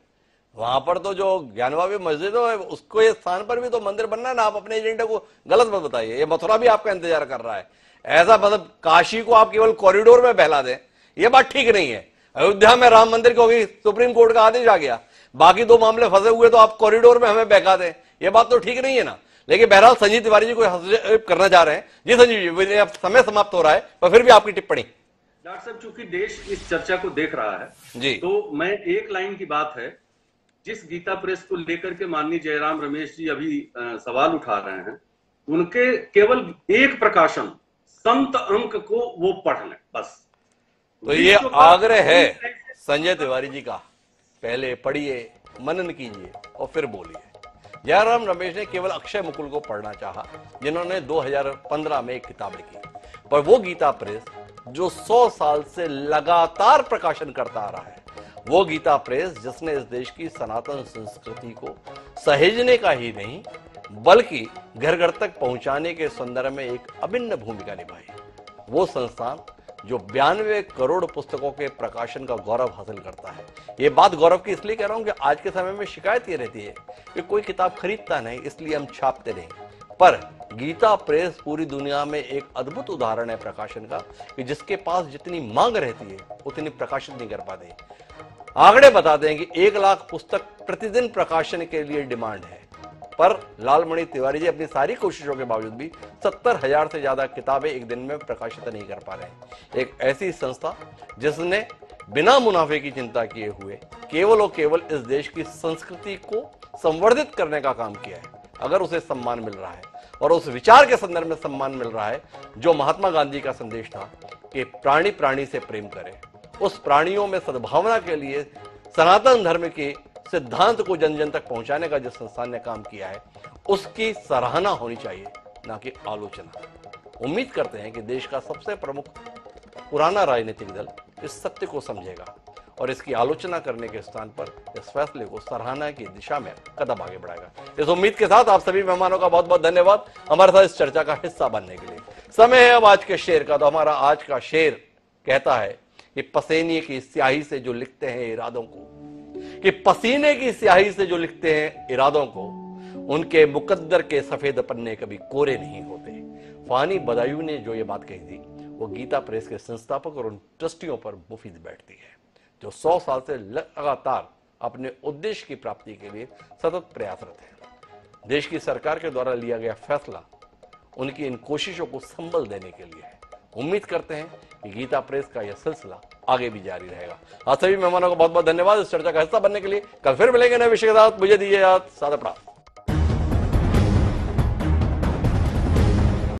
वहां पर तो जो ज्ञानवापी मस्जिद है उसको ये स्थान पर भी तो मंदिर बनना है ना। आप अपने एजेंडे को गलत मत बताइए। ये मथुरा भी आपका इंतजार कर रहा है। ऐसा मतलब काशी को आप केवल कॉरिडोर में बहला दें, ये बात ठीक नहीं है। अयोध्या में राम मंदिर को भी सुप्रीम कोर्ट का आदेश आ गया, बाकी दो मामले फंसे हुए तो आप कॉरिडोर में हमें बहका दें, ये बात तो ठीक नहीं है ना। लेकिन बहरहाल संजीव तिवारी जी कोई हस्तक्षेप करना चाह रहे हैं। जी संजीव जी, अब समय समाप्त हो रहा है, पर फिर भी आपकी टिप्पणी। डॉक्टर साहब, चूंकि देश इस चर्चा को देख रहा है जी, तो मैं एक लाइन की बात है, जिस गीता प्रेस को लेकर के माननीय जयराम रमेश जी अभी सवाल उठा रहे हैं, उनके केवल एक प्रकाशन संत अंक को वो पढ़ लें बस। तो ये आग्रह है संजय तिवारी जी का, पहले पढ़िए, मनन कीजिए और फिर बोलिए। जयराम रमेश ने केवल अक्षय मुकुल को पढ़ना चाहा, जिन्होंने 2015 में एक किताब लिखी, पर वो गीता प्रेस जो 100 साल से लगातार प्रकाशन करता आ रहा है, वो गीता प्रेस जिसने इस देश की सनातन संस्कृति को सहेजने का ही नहीं बल्कि घर घर तक पहुंचाने के संदर्भ में एक अभिन्न भूमिका निभाई, वो संस्थान जो 92 करोड़ पुस्तकों के प्रकाशन का गौरव हासिल करता है। ये बात गौरव की इसलिए कह रहा हूं कि आज के समय में शिकायत ये रहती है कि कोई किताब खरीदता नहीं, इसलिए हम छापते नहीं। पर गीता प्रेस पूरी दुनिया में एक अद्भुत उदाहरण है प्रकाशन का, कि जिसके पास जितनी मांग रहती है उतनी प्रकाशित नहीं कर पाते। आंकड़े बताते हैं कि 1 लाख पुस्तक प्रतिदिन प्रकाशन के लिए डिमांड है, पर लालमणि तिवारी जी अपनी सारी कोशिशों के बावजूद भी 70,000 से ज्यादा किताबें एक दिन में प्रकाशित नहीं कर पा रहे। एक ऐसी संस्था जिसने बिना मुनाफे की चिंता किए हुए केवल और केवल इस देश की संस्कृति को संवर्धित करने का काम किया है, अगर उसे सम्मान मिल रहा है और उस विचार के संदर्भ में सम्मान मिल रहा है जो महात्मा गांधी का संदेश था कि प्राणी प्राणी से प्रेम करे, उस प्राणियों में सद्भावना के लिए सनातन धर्म के सिद्धांत को जन जन तक पहुंचाने का जिस संस्थान ने काम किया है, उसकी सराहना होनी चाहिए, ना कि आलोचना। उम्मीद करते हैं कि देश का सबसे प्रमुख पुराना राजनीतिक दल इस सत्य को समझेगा और इसकी आलोचना करने के स्थान पर इस फैसले को सराहना की दिशा में कदम आगे बढ़ाएगा। इस उम्मीद के साथ आप सभी मेहमानों का बहुत बहुत धन्यवाद हमारे साथ इस चर्चा का हिस्सा बनने के लिए। समय है अब आज के शेर का। तो हमारा आज का शेर कहता है कि पसीने की स्याही से जो लिखते हैं इरादों को, कि पसीने की स्याही से जो लिखते हैं इरादों को, उनके मुकद्दर के सफेद पन्ने कभी कोरे नहीं होते। फानी बदायूं ने जो ये बात कही थी वो गीता प्रेस के संस्थापक और उन ट्रस्टियों पर मुफीद बैठती है जो 100 साल से लगातार अपने उद्देश्य की प्राप्ति के लिए सतत प्रयासरत है। देश की सरकार के द्वारा लिया गया फैसला उनकी इन कोशिशों को संबल देने के लिए है। उम्मीद करते हैं कि गीता प्रेस का यह सिलसिला आगे भी जारी रहेगा। आप सभी मेहमानों को बहुत बहुत धन्यवाद इस चर्चा का हिस्सा बनने के लिए। कल फिर मिलेंगे नए विषय के साथ। मुझे दीजिए सादा प्रणाम।